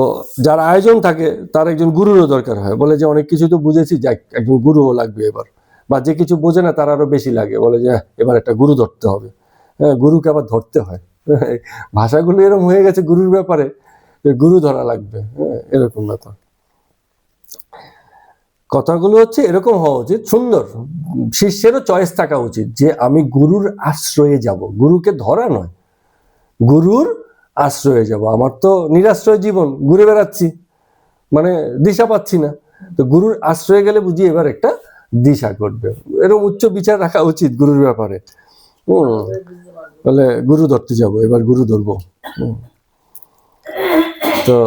যার আয়োজন থাকে তার একজন গুরুরও দরকার হয়, বলে যে অনেক কিছু তো বুঝেছি, যাক একজন গুরুও লাগবে এবার। বা যে কিছু বোঝে না তার আরো বেশি লাগে, বলে যে এবার একটা গুরু ধরতে হবে। গুরুকে আবার ধরতে হয়, ভাষাগুলো এরকম হয়ে গেছে গুরুর ব্যাপারে, গুরু ধরা লাগবে, এরকম ব্যাপার। কথাগুলো হচ্ছে এরকম হওয়া উচিত, সুন্দর, শিষ্যেরও চয়েস থাকা উচিত যে আমি গুরুর আশ্রয়ে যাব, গুরুকে ধরা নয়, গুরুর আশ্রয়ে যাব। আমার তো নিরাশ্রয় জীবন, ঘুরে বেড়াচ্ছি, মানে দিশা পাচ্ছি না। তো গুরুর আশ্রয়ে গেলে বুঝি এবার একটা দিশা করবে, এরকম উচ্চ বিচার রাখা উচিত গুরুর ব্যাপারে। বলে গুরু ধরতে যাব, এবার গুরু ধরবো। তো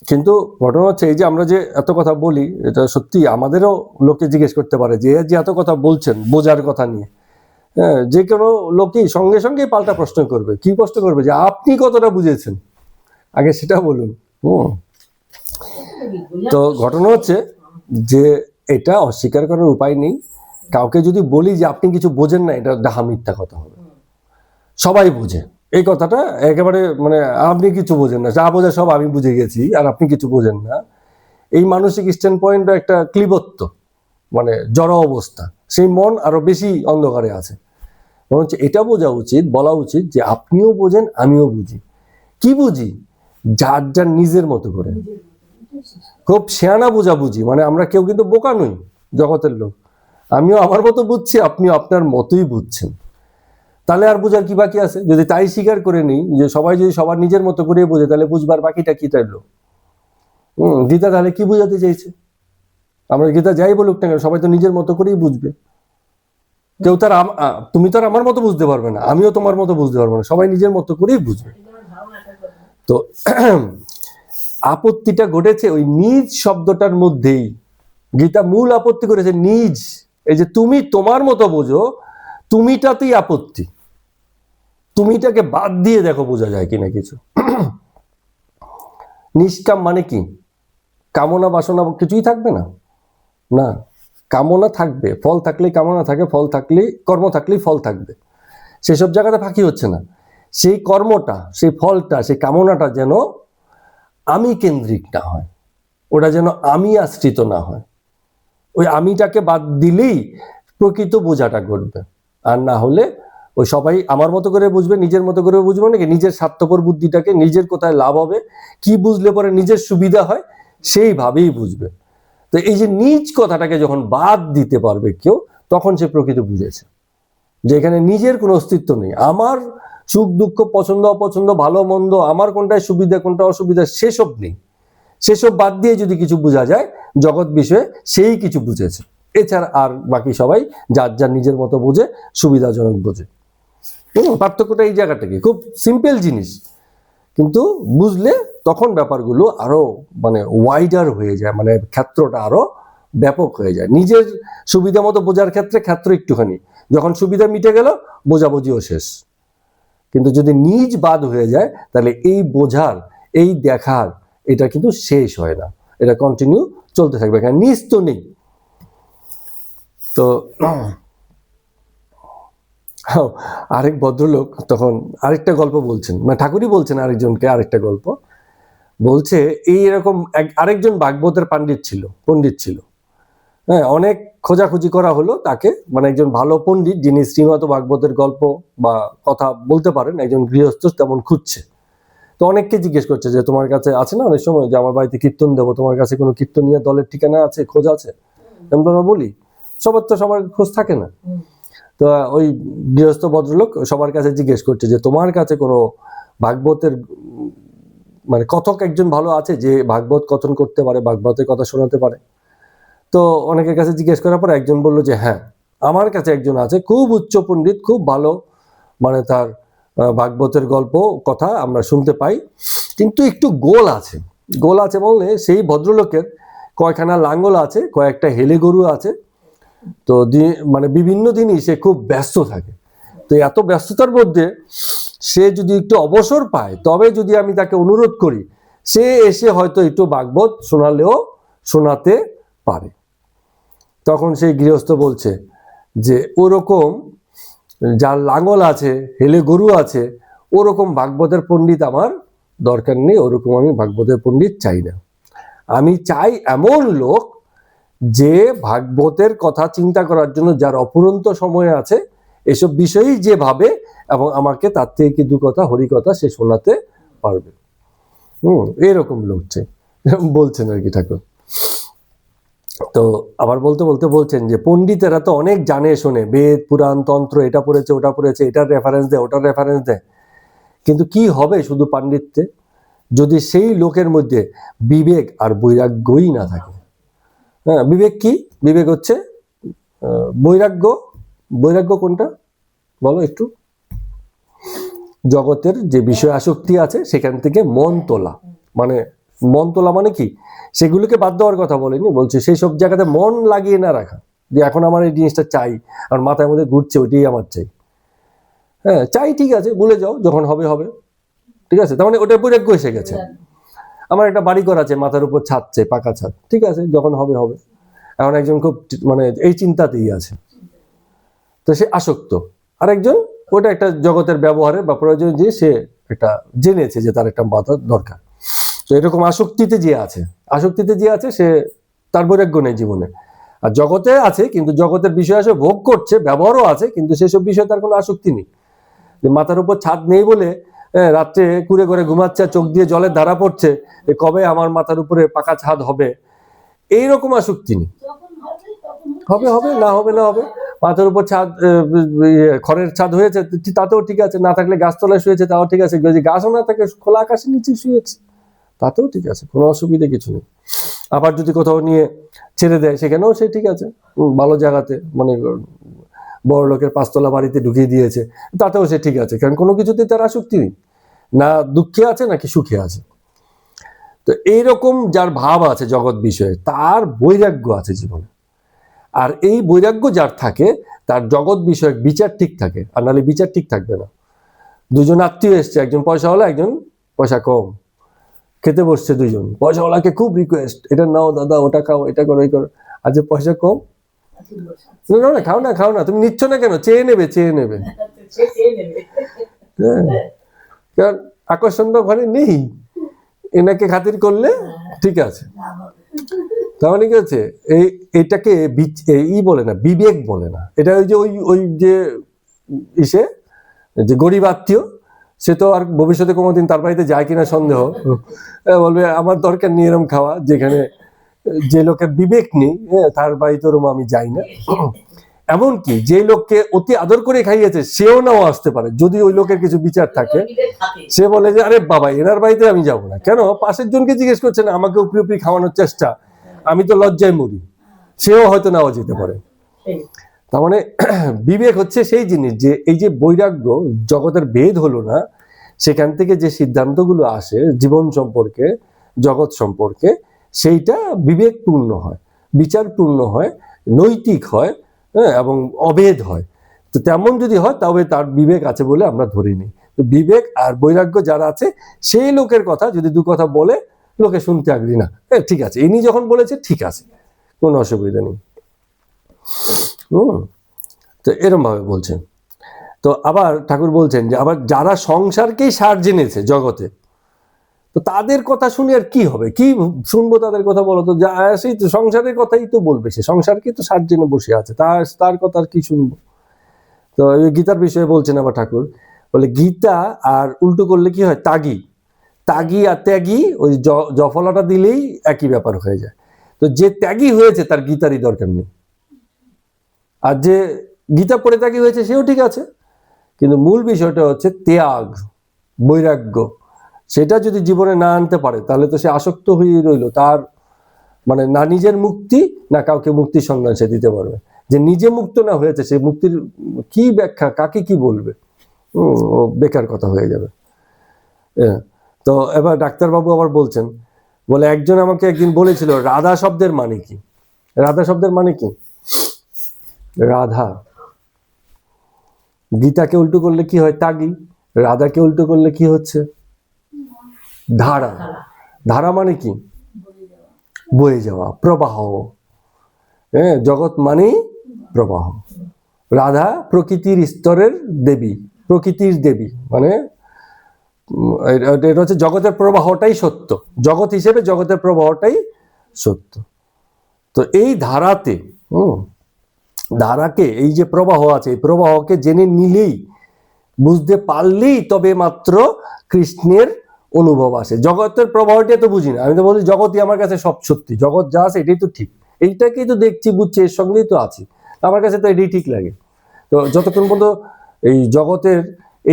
কিন্তু ঘটনা হচ্ছে এই যে আমরা যে এত কথা বলি, এটা সত্যি আমাদেরও লোকে জিজ্ঞেস করতে পারে যে এত কথা বলছেন বোঝার কথা নিয়ে, হ্যাঁ, যে কোনো লোকই সঙ্গে সঙ্গে পাল্টা প্রশ্ন করবে। কি প্রশ্ন করবে? যে আপনি কতটা বুঝেছেন, আগে সেটা বলুন। তো ঘটনা হচ্ছে যে এটা অস্বীকার করার উপায় নেই। কাউকে যদি বলি যে আপনি কিছু বোঝেন না, এটা ডাহা মিথ্যা কথা হবে। সবাই বুঝে এই কথাটা, একেবারে মানে আপনি কিছু বোঝেন না, যা বোঝা সব আমি বুঝে গেছি আর আপনি কিছু বোঝেন না, এই মানসিক স্ট্যান্ড পয়েন্ট একটা ক্লিবত্ব, মানে জড় অবস্থা। সেই মন আরো বেশি অন্ধকারে আছে। মনে হচ্ছে এটা বোঝা উচিত, বলা উচিত যে আপনিও বোঝেন আমিও বুঝি। কি বুঝি? যার যার নিজের মতো করে। খুব শেয়ানা বোঝা বুঝি, মানে আমরা কেউ কিন্তু বোকা নই জগতের লোক। আমিও আমার মতো বুঝছি, আপনিও আপনার মতোই বুঝছেন। তাহলে আর বোঝার কি বাকি আছে? যদি তাই স্বীকার করে নিই যে সবাই যদি সবার নিজের মতো করে বোঝে, তাহলে বুঝবার বাকিটা কি থাকলো? গীতা তাহলে কি বোঝাতে চাইছে? আমরা গীতা যাই বলুক না কেন, সবাই তো নিজের মতো করেই বুঝবে। কেউ তার তুমি তো আর আমার মতো বুঝতে পারবে না, আমিও তোমার মতো বুঝতে পারবো না, সবাই নিজের মতো করেই বুঝবে। তো আপত্তিটা ঘটেছে ওই নিজ শব্দটার মধ্যেই। গীতা মূল আপত্তি করেছে নিজ। এই যে তুমি তোমার মতো বোঝো, তুমিটাতেই আপত্তি। তুমিটাকে বাদ দিয়ে দেখো বোঝা যায় কিনা কিছু। নিষ্কাম মানে কি? কামনা বাসনা কিছুই থাকবে না? না, কামনা থাকবে, ফল থাকলেই কামনা থাকে, ফল থাকলেই কর্ম থাকলেই ফল থাকবে। সেসব জায়গাতে ফাঁকি হচ্ছে না। সেই কর্মটা, সেই ফলটা, সেই কামনাটা যেন আমি কেন্দ্রিক না হয়, ওটা যেন আমি আশ্রিত না হয়। ওই আমিটাকে বাদ দিলেই প্রকৃত বোঝাটা ঘটবে। আর না হলে ওই সবাই আমার মতো করে বুঝবে, নিজের মতো করে বুঝবে নাকি নিজের স্বার্থপর বুদ্ধিটাকে, নিজের কোথায় লাভ হবে, কি বুঝলে পরে নিজের সুবিধা হয়, সেইভাবেই বুঝবে। তো এই যে নিজ কথাটাকে যখন বাদ দিতে পারবে কেউ, তখন সে প্রকৃত বুঝেছে যে এখানে নিজের কোনো অস্তিত্ব নেই। আমার সুখ দুঃখ, পছন্দ অপছন্দ, ভালো মন্দ, আমার কোনটায় সুবিধা কোনটা অসুবিধা, সেসব নেই। সেসব বাদ দিয়ে যদি কিছু বোঝা যায় জগৎ বিষয়ে, সেই কিছু বুঝেছে। এছাড়া আর বাকি সবাই যার যার নিজের মতো বোঝে, সুবিধাজনক বোঝে। পার্থক্যটা এই জায়গাটা কি, খুব সিম্পল জিনিস, কিন্তু বুঝলে তখন ব্যাপারগুলো আরো মানে ওয়াইডার হয়ে যায়, মানে ক্ষেত্রটা আরো ব্যাপক হয়ে যায়। নিজের সুবিধা মতো বোঝার ক্ষেত্রে ক্ষেত্র একটুখানি, যখন সুবিধা মিটে গেল বোঝাবুঝিও শেষ। কিন্তু যদি নিজ বাদ হয়ে যায়, তাহলে এই বোঝার, এই দেখার, এটা কিন্তু শেষ হয় না, এটা কন্টিনিউ চলতে থাকবে, কারণ নিজ তো নেই। তো আরেক ভদ্রলোক তখন আরেকটা গল্প বলছেন, মানে ঠাকুরই বলছেন আরেকজনকে আরেকটা গল্প বলছে। এই এরকম আরেকজন ভাগবতের পণ্ডিত ছিল। হ্যাঁ, অনেক খোঁজাখুঁজি করা হলো তাকে, মানে একজন ভালো পণ্ডিত যিনি শ্রীমদ ভাগবতের গল্প বা কথা বলতে পারেন, একজন গৃহস্থ তেমন খুঁজছে। তো অনেককে জিজ্ঞেস করছে যে তোমার কাছে আছে না অনেক সময় যে আমার বাড়িতে কীর্তন দেবো, তোমার কাছে কোনো কীর্তনীয় দলের ঠিকানা আছে, খোঁজ আছে? এমন আমরা বলি, সবার তো সবার খোঁজ থাকে না। তো ওই গৃহস্থ ভদ্রলোক সবার কাছে জিজ্ঞেস করছে যে তোমার কাছে কোনো ভাগবতের মানে কথক একজন ভালো আছে যে ভাগবত কথন করতে পারে, ভাগবতের কথা শোনাতে পারে? তো অনেকের কাছে জিজ্ঞেস করার পর একজন বলল যে হ্যাঁ, আমার কাছে একজন আছে, খুব উচ্চ পণ্ডিত, খুব ভালো, মানে তার ভাগবতের গল্প কথা আমরা শুনতে পাই, কিন্তু একটু গোল আছে। গোল আছে বললে সেই ভদ্রলোকের কয়খানা লাঙ্গল আছে, কয়েকটা হেলে গরু আছে। তো মানে বিভিন্ন দিনই সে খুব ব্যস্ত থাকে। তো এত ব্যস্ততার মধ্যে সে যদি একটু অবসর পায়, তবে যদি আমি তাকে অনুরোধ করি, সে এসে হয়তো একটু ভাগবত শোনাতে পারে। তখন সেই গৃহস্থ বলছে যে ওরকম যার লাঙ্গল আছে, হেলে গরু আছে, ওরকম ভাগবতের পণ্ডিত আমার দরকার নেই, ওরকম আমি ভাগবতের পণ্ডিত চাই না। আমি চাই এমন লোক যে ভাগবতের কথা চিন্তা করার জন্য যার অপুরন্ত সময় আছে, এসব বিষয়েই যে ভাবে এবং আমাকে তার থেকে কিছু কথা হরিকথা সে শোনাতে পারবে। এরকম লোক চাই, বলছেন আর কি ঠাকুর। তো আবার বলতে বলতে বলছেন যে পণ্ডিতেরা তো অনেক জানে শোনে, বেদ পুরাণ তন্ত্র, এটা পড়েছে ওটা পড়েছে, এটার রেফারেন্স দেয় ওটার রেফারেন্স দেয়, কিন্তু কি হবে শুধু পাণ্ডিত্যে? যদি সেই লোকের মধ্যে বিবেক আর বৈরাগ্যই না থাকে। হ্যাঁ, বিবেক কি? বিবেক হচ্ছে বৈরাগ্য। বৈরাগ্য কোনটা বলো একটু? জগতের যে বিষয় আসক্তি আছে সেখান থেকে মন তোলা। মানে মন তোলা মানে কি? সেগুলোকে বাদ দেওয়ার কথা বলেনি, বলছে সেই সব জায়গাতে মন লাগিয়ে না রাখা, যে এখন আমার এই জিনিসটা চাই, আর মাথার মধ্যে ঘুরছে ওইটাই আমার চাই। হ্যাঁ, চাই ঠিক আছে, ভুলে যাও, যখন হবে হবে, ঠিক আছে। তার মানে ওটা বৈরাগ্য এসে গেছে। আমার একটা বাড়ি ঘর আছে, মাথার উপর ছাদ চাই, পাকা ছাদ, ঠিক আছে, যখন হবে হবে। এখন একজন খুব মানে এই চিন্তাতেই আছে, তো সে আসক্ত। আরেকজন ওটা একটা জগতের ব্যবহারে বা প্রয়োজন, যে সে একটা জেনেছে যে তার একটা মাথা দরকার। তো এরকম আসক্তিতে যে আছে, আসক্তিতে যে আছে সে, তার বৈরাগ্য নেই জীবনে। আর জগতে আছে, কিন্তু জগতের বিষয় আসে ভোগ করছে, ব্যবহারও আছে, কিন্তু সেসব বিষয়ে তার কোনো আসক্তি নেই। যে মাথার উপর ছাদ নেই বলে রাত্রে কুড়ে করে ঘুমাচ্ছে, চোখ দিয়ে জলের ধারা পড়ছে, কবে আমার মাথার উপরে পাকা ছাদ হবে, এইরকম আসক্তি নেই। হবে হবে, না হবে না হবে। মাথার উপর ছাদ, খড়ের ছাদ হয়েছে, তাতেও ঠিক আছে। না থাকলে গাছতলায় শুয়েছে, তাও ঠিক আছে। যদি গাছও না থাকে, খোলা আকাশের নিচে শুয়েছে, তাতেও ঠিক আছে, কোনো অসুবিধা কিছু নেই। আবার যদি কোথাও নিয়ে ছেড়ে দেয়, সেখানেও সে ঠিক আছে, ভালো জায়গাতে, মানে বড় লোকের 5 তলা বাড়িতে ঢুকিয়ে দিয়েছে, তাতেও সে ঠিক আছে, কারণ কোনো কিছুতে তার আসক্তি নেই, না দুঃখে আছে নাকি সুখে আছে। তো এইরকম যার ভাব আছে জগৎ বিষয়ে, তার বৈরাগ্য আছে জীবনে। আর এই বৈরাগ্য যার থাকে, তার জগৎ বিষয়ক বিচার ঠিক থাকে, আর নাহলে বিচার ঠিক থাকবে না। দুজন আত্মীয় এসছে, একজন পয়সাওয়ালা, একজন পয়সা কম, খেতে বসছে দুজন। পয়সাওয়ালাকে খুব রিকোয়েস্ট, এটা নাও দাদা, ওটা খাও, এটা করো, এই করো। আর যে পয়সা কম, না না, খাও না, খাও না, তুমি নিচ্ছ না কেন, চেয়ে নেবে, চেয়ে নেবে। হ্যাঁ, কারণ আকর্ষণটা ওখানে নেই, এনাকে খাতির করলে ঠিক আছে। তার মানে কি হচ্ছে, এটাকে ই বলে না, বিবেক বলে না। এটা ওই যে ওই যে ইসে, যে গরিব আত্মীয়, সে তো আর ভবিষ্যতে কোনোদিন তার বাড়িতে যায় কিনা সন্দেহ। বলবে আমার দরকার নেই এরম খাওয়া, যেখানে যে লোকের বিবেক নেই, তার বাড়িতে ওরম আমি যাই না। এমনকি যে লোককে অতি আদর করে খাইয়েছে, সেও নাও আসতে পারে, যদি ওই লোকের কিছু বিচার থাকে। সে বলে যে আরে বাবা, এনার বাড়িতে আমি যাবো না। কেন? পাশের জনকে জিজ্ঞেস করছে না, আমাকে উপরি উপরি খাওয়ানোর চেষ্টা, আমি তো লজ্জায় মরি, সেও হয়তো নাও যেতে পারে। তার মানে বিবেক হচ্ছে সেই জিনিস, যে এই যে বৈরাগ্য, জগতের ভেদ হলো না, সেখান থেকে যে সিদ্ধান্তগুলো আসে জীবন সম্পর্কে, জগৎ সম্পর্কে, সেইটা বিবেকপূর্ণ হয়, বিচারপূর্ণ হয়, নৈতিক হয়, এবং অভেদ হয়। তো তেমন যদি হয়, তবে তার বিবেক আছে বলে আমরা ধরে নিই। তো বিবেক আর বৈরাগ্য যারা আছে, সেই লোকের কথা যদি দু কথা বলে, লোকে শুনতে আগ্রহী না, ঠিক আছে, ইনি যখন বলেছে ঠিক আছে, কোনো অসুবিধা নেই। তো এরম ভাবে বলছেন। তো আবার ঠাকুর বলছেন যে আবার যারা সংসারকেই সার জেনেছে জগতে, তো তাদের কথা শুনে আর কি হবে, কি শুনবো তাদের কথা? বলো তো, যা সেই তো সংসারের কথাই তো বলবে, সে সংসারকে তো সার জেনে বসে আছে, তার কথা আর কি শুনবো? তো এই গীতার বিষয়ে বলছেন আবার ঠাকুর, বলে গীতা আর উল্টো করলে কি হয়, তাগি, তাগি আর ত্যাগী, ওই জফলাটা দিলেই একই ব্যাপার হয়ে যায়। তো যে ত্যাগী হয়েছে, তার গীতারই দরকার নেই। আর যে গীতা পড়ে ত্যাগী হয়েছে, সেও ঠিক আছে, কিন্তু মূল বিষয়টা হচ্ছে ত্যাগ, বৈরাগ্য। সেটা যদি জীবনে না আনতে পারে, তাহলে তো সে আসক্ত হয়ে রইল। তার মানে না নিজের মুক্তি, না কাউকে মুক্তির সন্ধান সে দিতে পারবে। যে নিজে মুক্ত না হয়েছে, সে মুক্তির কি ব্যাখ্যা, কাকে কি বলবে? ও বেকার কথা হয়ে যাবে। তো এবার ডাক্তারবাবু আবার বলছেন, বলে একজন আমাকে একদিন বলেছিল, রাধা শব্দের মানে কি? রাধা শব্দের মানে কি? রাধা, গীতাকে উল্টো করলে কি হয়, তাগি। রাধাকে উল্টো করলে কি হচ্ছে, ধারা। ধারা মানে কি? বয়ে যাওয়া, প্রবাহ। জগৎ মানেই প্রবাহ। রাধা প্রকৃতির স্তরের দেবী, প্রকৃতির দেবী, মানে এটা হচ্ছে জগতের প্রবাহটাই সত্য, জগৎ হিসেবে জগতের প্রবাহটাই সত্য। তো এই ধারাতে, ধারাকে, এই যে প্রবাহ আছে, এই প্রবাহকে জেনে নিলেই, বুঝতে পারলেই তবে মাত্র কৃষ্ণের অনুভব আসে। জগতের প্রবাহটা তো বুঝি না, আমি তো বলি জগৎই আমার কাছে সব সত্যি, জগৎ যা আছে এটাই তো ঠিক, এইটাকেই তো দেখছি, বুঝছি, এর সঙ্গেই তো আছি, আমার কাছে তো এটাই ঠিক লাগে। তো যতক্ষণ পর্যন্ত এই জগতের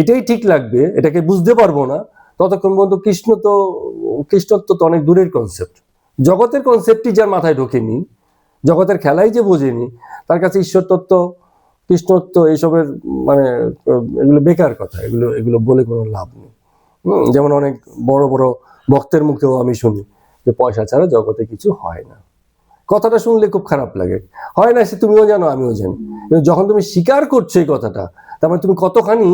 এটাই ঠিক লাগবে, এটাকে বুঝতে পারবো না, ততক্ষণ পর্যন্ত কৃষ্ণত্ব তো অনেক দূরের কনসেপ্ট। জগতের কনসেপ্টই যার মাথায় ঢোকেনি, জগতের খেলাই যে বোঝেনি, তার কাছে ঈশ্বর তত্ত্ব, কৃষ্ণত্ব এইসবের মানে এগুলো বেকার কথা, এগুলো বলে কোনো লাভ নেই। যেমন অনেক বড় বড় ভক্তের মুখেও আমি শুনি যে পয়সা ছাড়া জগতে কিছু হয় না। কথাটা শুনলে খুব খারাপ লাগে। হয় না সে তুমিও জানো, আমিও জানি। কিন্তু যখন তুমি স্বীকার করছো এই কথাটা, তার মানে তুমি কতখানি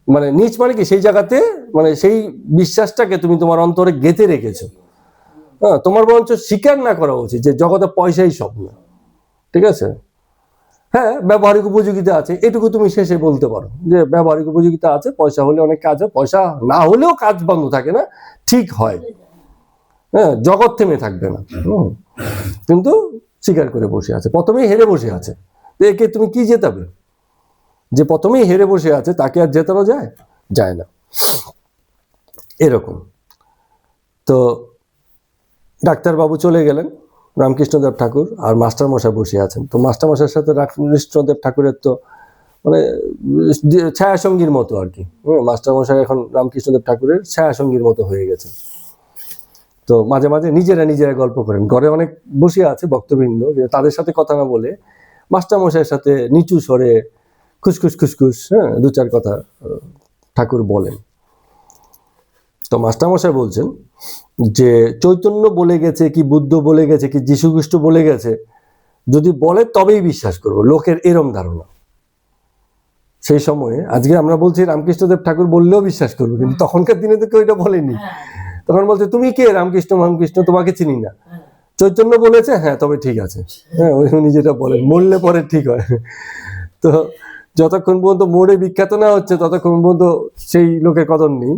মানে নিচ, মানে কি সেই জায়গাতে মানে সেই বিশ্বাসটাকে তুমি তোমার অন্তরে গেঁথে রেখেছো। হ্যাঁ, তোমার বরঞ্চ স্বীকার না করা উচিত যে জগতে পয়সাই সব না। ঠিক আছে, হ্যাঁ ব্যবহারিক উপযোগিতা আছে, এটুকু তুমি শেষে বলতে পারো যে ব্যবহারিক উপযোগিতা আছে, পয়সা হলে অনেক কাজ হয়, পয়সা না হলেও কাজ বন্ধ থাকে না, ঠিক হয়। হ্যাঁ, জগৎ থেমে থাকবে না। কিন্তু স্বীকার করে বসে আছে, প্রথমেই হেরে বসে আছে। একে তুমি কি জেতাবে? যে প্রথমেই হেরে বসে আছে তাকে আর জেতানো যায় না। এরকম। তো ডাক্তারবাবু চলে গেলেন, রামকৃষ্ণদেব ঠাকুর আর মাস্টারমশাই বসে আছেন। তো মাস্টারমশাইয়ের সাথে রামকৃষ্ণদেব ঠাকুরের তো মানে ছায়াসঙ্গীর মতো আর কি। মাস্টারমশাই এখন রামকৃষ্ণদেব ঠাকুরের ছায়াসঙ্গীর মতো হয়ে গেছে। তো মাঝে মাঝে নিজেরা গল্প করেন, ঘরে অনেক বসে আছে ভক্তবৃন্দ, তাদের সাথে কথা না বলে মাস্টারমশাইয়ের সাথে নিচু স্বরে খুসখুস হ্যাঁ দু চার কথা ঠাকুর বলেন। তো মাস্টারমশাই বলছেন যে চৈতন্য বলে গেছে কি, বুদ্ধ বলে গেছে কি, যীশুখ্রিস্ট বলে গেছে, যদি বলে তবেই বিশ্বাস করবো, লোকের এরম ধারণা। সেই সময়ে আজকে আমরা বলছি রামকৃষ্ণদেব ঠাকুর বললেও বিশ্বাস করবো, কিন্তু তখনকার দিনে তো কেউ এটা বলেনি। তখন বলছে তুমি কে? রামকৃষ্ণ, তোমাকে চিনি না। চৈতন্য বলেছে, হ্যাঁ তবে ঠিক আছে। হ্যাঁ, উনি যেটা বলেন মরলে পরে ঠিক হয়। তো যতক্ষণ পর্যন্ত মোড়ে বিখ্যাত না হচ্ছে ততক্ষণ পর্যন্ত সেই লোকের কদর নেই।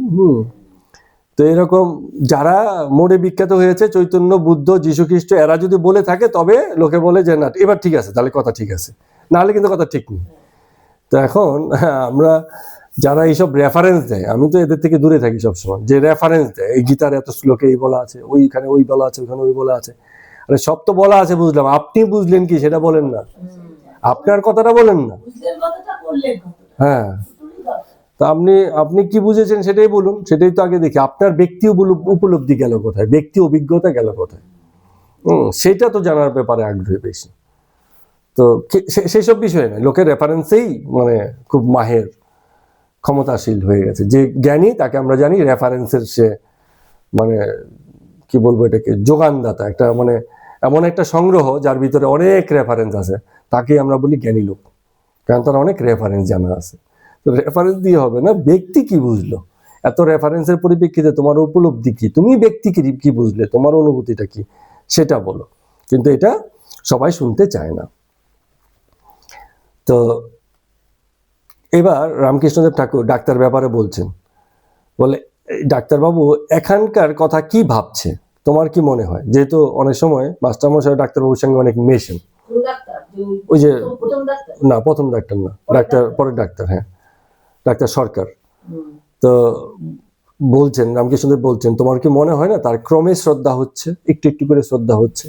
তো এরকম যারা মোড়ে বিখ্যাত হয়েছে, চৈতন্য, বুদ্ধ, যীশুখ্রিস্ট, এরা যদি বলে থাকে তবে লোকে বলে যে না এবার ঠিক আছে, তাহলে কথা ঠিক আছে, নাহলে কিন্তু কথা ঠিক নেই। তো এখন আমরা যারা এইসব রেফারেন্স দেয়, আমি তো এদের থেকে দূরে থাকি সবসময়, যে রেফারেন্স দেয় এই গীতার এত শ্লোকে এই বলা আছে, ওইখানে ওই বলা আছে, ওইখানে ওই বলা আছে। আরে সব তো বলা আছে বুঝলাম, আপনি বুঝলেন কি সেটা বলেন না, আপনার কথাটা বলেন না। হ্যাঁ, তা আপনি কি বুঝেছেন সেটাই বলুন, সেটাই তো আগে দেখি। আপনার ব্যক্তি উপলব্ধি গেল কোথায়, ব্যক্তি অভিজ্ঞতা গেল কোথায়, সেটা তো জানার ব্যাপারে আগ্রহী বেশি। তো সেসব বিষয়ে না, লোকের রেফারেন্সেই মানে খুব মাহের, ক্ষমতাশীল হয়ে গেছে। যে জ্ঞানী তাকে আমরা জানি রেফারেন্সের সে মানে কি বলবো এটাকে, যোগানদাতা, একটা মানে এমন একটা সংগ্রহ যার ভিতরে অনেক রেফারেন্স আছে, তাকে আমরা বলি জ্ঞানী লোক, কারণ তার অনেক রেফারেন্স জানা আছে। তো রেফারেন্স দিয়ে হবে না, ব্যক্তি কি বুঝলো, এত রেফারেন্সের পরিপ্রেক্ষিতে তোমার উপলব্ধি কি, তুমি ব্যক্তিকে কি বুঝলে, তোমার অনুভূতিটা কি সেটা বলো। কিন্তু এটা সবাই শুনতে চায় না। তো এবার রামকৃষ্ণদেব ঠাকুর ডাক্তার ব্যাপারে বলছেন, বলে ডাক্তারবাবু এখানকার কথা কি ভাবছে, তোমার কি মনে হয়? যেহেতু অনেক সময় মাস্টারমশাই ডাক্তারবাবুর সঙ্গে অনেক মেশেন। ওই যে না, প্রথম ডাক্তার না, ডাক্তার পরের ডাক্তার, হ্যাঁ ডাক্তার সরকার। তো বলছেন, রামকৃষ্ণদেব বলছেন, তোমার কি মনে হয় না তার ক্রমে শ্রদ্ধা হচ্ছে, একটু একটু করে শ্রদ্ধা হচ্ছে?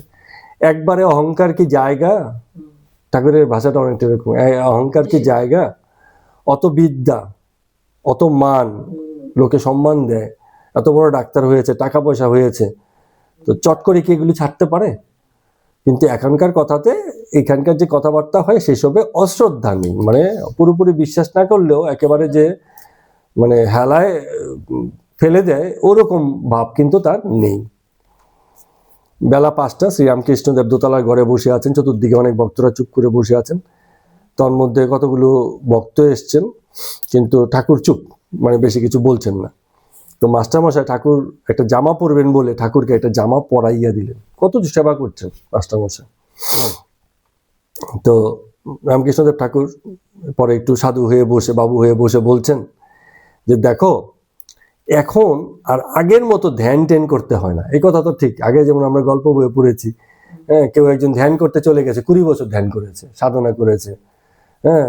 একবারে অহংকার কি জায়গা? ঠাকুরের ভাষাটা অনেকটা এরকম, অহংকার কি জায়গা? অত বিদ্যা, অত মান, লোকে সম্মান দেয়, এত বড় ডাক্তার হয়েছে, টাকা পয়সা হয়েছে, তো চট করে কি এগুলি ছাড়তে পারে? কিন্তু এখানকার কথাতে, এখানকার যে কথাবার্তা হয় সেসবে অশ্রদ্ধা নেই, মানে পুরোপুরি বিশ্বাস না করলেও একেবারে যে মানে হেলায় ফেলে দেয় ওরকম ভাব কিন্তু তার নেই। বেলা 5টা, শ্রীরামকৃষ্ণদেব দোতলার ঘরে বসে আছেন, চতুর্দিকে অনেক ভক্তরা চুপ করে বসে আছেন। তার মধ্যে কতগুলো ভক্ত এসছেন, কিন্তু ঠাকুর চুপ, মানে বেশি কিছু বলছেন না। তো মাস্টারমশাই ঠাকুর একটা জামা পরবেন বলে ঠাকুরকে একটা জামা পরাইয়া দিলেন। কত সেবা করছেন মাস্টারমশাই। তো রামকৃষ্ণদেব ঠাকুর পরে একটু সাধু হয়ে বসে, বাবু হয়ে বসে বলছেন যে দেখো এখন আর আগের মতো ধ্যান ট্যান করতে হয় না। এই কথা তো ঠিক, আগে যেমন আমরা গল্প বয়ে পড়েছি, হ্যাঁ কেউ একজন ধ্যান করতে চলে গেছে, 20 বছর ধ্যান করেছে, সাধনা করেছে, হ্যাঁ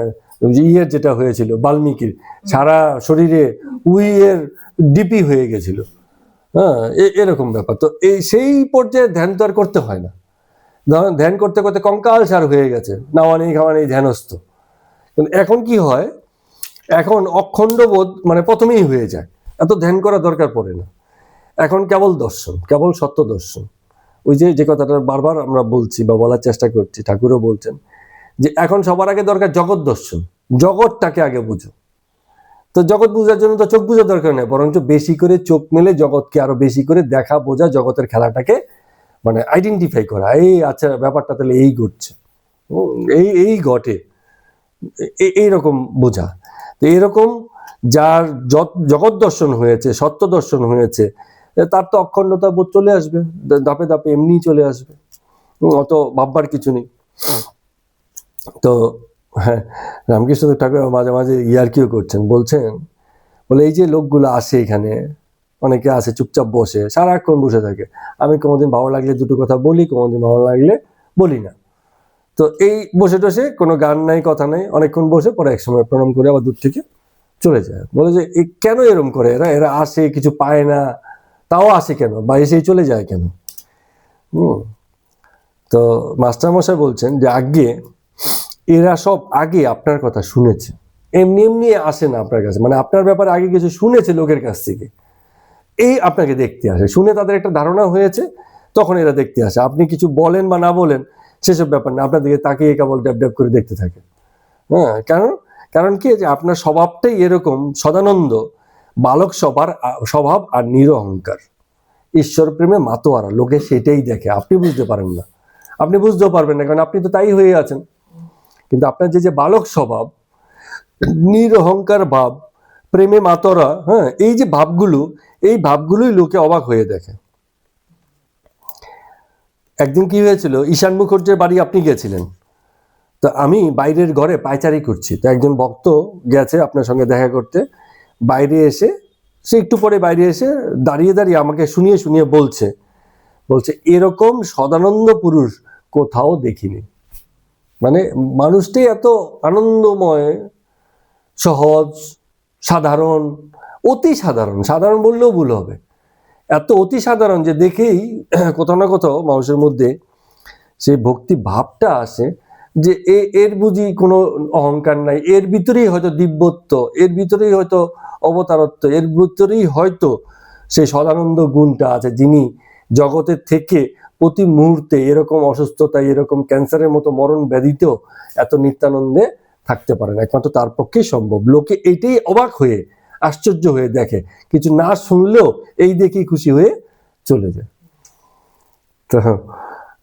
ইয়ের যেটা হয়েছিল বাল্মীকির, সারা শরীরে উইয়ের ডিপি হয়ে গেছিল, হ্যাঁ এরকম ব্যাপার। তো সেই পর্যায়ে ধ্যান তো আর করতে হয় না। ধ্যান করতে করতে কঙ্কাল সার হয়ে গেছে, নাওয়া নেই খাওয়া নেই ধ্যানস্থ। কিন্তু এখন কি হয়, এখন অখণ্ড বোধ মানে প্রথমেই হয়ে যায়, এত ধ্যান করা দরকার পড়ে না। এখন কেবল দর্শন, কেবল সত্য দর্শন। ওই যে কথাটা বারবার আমরা বলছি বা বলার চেষ্টা করছি, ঠাকুরও বলছেন যে এখন সবার আগে দরকার জগৎ দর্শন, জগৎটাকে আগে বুঝো। তো জগৎ বোঝার জন্য তো চোখ বোঝার দরকার নেই, বরঞ্চ বেশি করে চোখ মেলে জগৎকে আরো বেশি করে দেখা, বোঝা, জগতের খেলাটাকে মানে আইডেন্টিফাই করা, এই আচ্ছা ব্যাপারটা তাহলে এই ঘটছে, এই ঘটে, এইরকম বোঝা। তো এরকম যার জগৎ দর্শন হয়েছে, সত্য দর্শন হয়েছে, তার তো অখণ্ডতা বোধ চলে আসবে, ধাপে ধাপে এমনিই চলে আসবে, অত ভাববার কিছু নেই। তো হ্যাঁ, রামকৃষ্ণ ঠাকুর মাঝে মাঝে ইয়ার্কিও করছেন, বলছেন বলে এই যে লোকগুলো আসে এখানে, অনেকে আছে চুপচাপ বসে, সারাক্ষণ বসে থাকে, আমি কোনোদিন ভালো লাগলে দুটো কথা বলি, কোনোদিন ভালো লাগলে বলি না। তো এই বসে টসে কোনো গান নাই, কথা নাই, অনেকক্ষণ বসে পরে এক সময় প্রণাম করে আবার দূর থেকে চলে যায়। বলে যে কেন এরম করে এরা, এরা আসে কিছু পায় না, তাও আসে কেন, বা এসেই চলে যায় কেন? তো মাস্টারমশাই বলছেন যে আগে এরা সব আগে আপনার কথা শুনেছে, এমনি এমনি আসে না আপনার কাছে, মানে আপনার ব্যাপারে আগে কিছু শুনেছে লোকের কাছ থেকে, এই আপনাকে দেখতে আসে, শুনে তাদের একটা ধারণা হয়েছে, তখন এরা দেখতে আসে। আপনি কিছু বলেন বা না বলেন সেসব ব্যাপার না, আপনার দিকে তাকিয়ে কেবল ড্যাব ড্যাব করে দেখতে থাকে। হ্যাঁ, কারণ কি যে আপনার স্বভাবটাই এরকম সদানন্দ, বালক স্বভাব আর নিরহংকার, ঈশ্বর প্রেমে মাতোয়ারা, লোকে সেটাই দেখে, আপনি বুঝতে পারেন না, আপনি বুঝতেও পারবেন না, কারণ আপনি তো তাই হয়ে আছেন। কিন্তু আপনার যে বালক স্বভাব, নিরহংকার ভাব, প্রেমে মাতোয়ারা, হ্যাঁ, এই যে ভাবগুলো, এই ভাবগুলোই লোকে অবাক হয়ে দেখে। একদিন কি হয়েছিল, ঈশান মুখার্জির বাড়ি আপনি গেছিলেন, তো আমি বাইরের ঘরে পায়চারি করছি, তো একজন ভক্ত গেছে আপনার সঙ্গে দেখা করতে, বাইরে এসে সে একটু পরে বাইরে এসে দাঁড়িয়ে দাঁড়িয়ে আমাকে শুনিয়ে শুনিয়ে বলছে এরকম সদানন্দ পুরুষ কোথাও দেখিনি। মানে মানুষটাই এত আনন্দময়, সহজ, সাধারণ, অতি সাধারণ, সাধারণ বললেও ভুল হবে, এত অতি সাধারণ যে দেখেই কোথাও না কোথাও মানুষের মধ্যে সেই ভক্তি ভাবটা আসে যে এর বুঝি কোনো অহংকার নাই, এর ভিতরেই হয়তো দিব্যত্ব, এর ভিতরেই হয়তো অবতারত্ব, এর ভিতরেই হয়তো সেই সদানন্দ গুণটা আছে, যিনি জগতের থেকে প্রতি মুহূর্তে এরকম অসুস্থতা, এরকম ক্যান্সারের মতো মরণ ব্যাধিতেও এত নিত্যানন্দে থাকতে পারেন, একমাত্র তার পক্ষেই সম্ভব। লোকে এইটাই অবাক হয়ে আশ্চর্য হয়ে দেখে, কিছু না শুনলেও এই দেখেই খুশি হয়ে চলে যায়। তো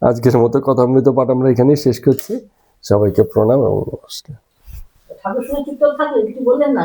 আজকের মতো কথামৃত পাঠ আমরা এখানেই শেষ করছি। সবাইকে প্রণাম এবং নমস্কার। ঠাকুর শুনে চুপ করে থাকলে কিছু বললেন না?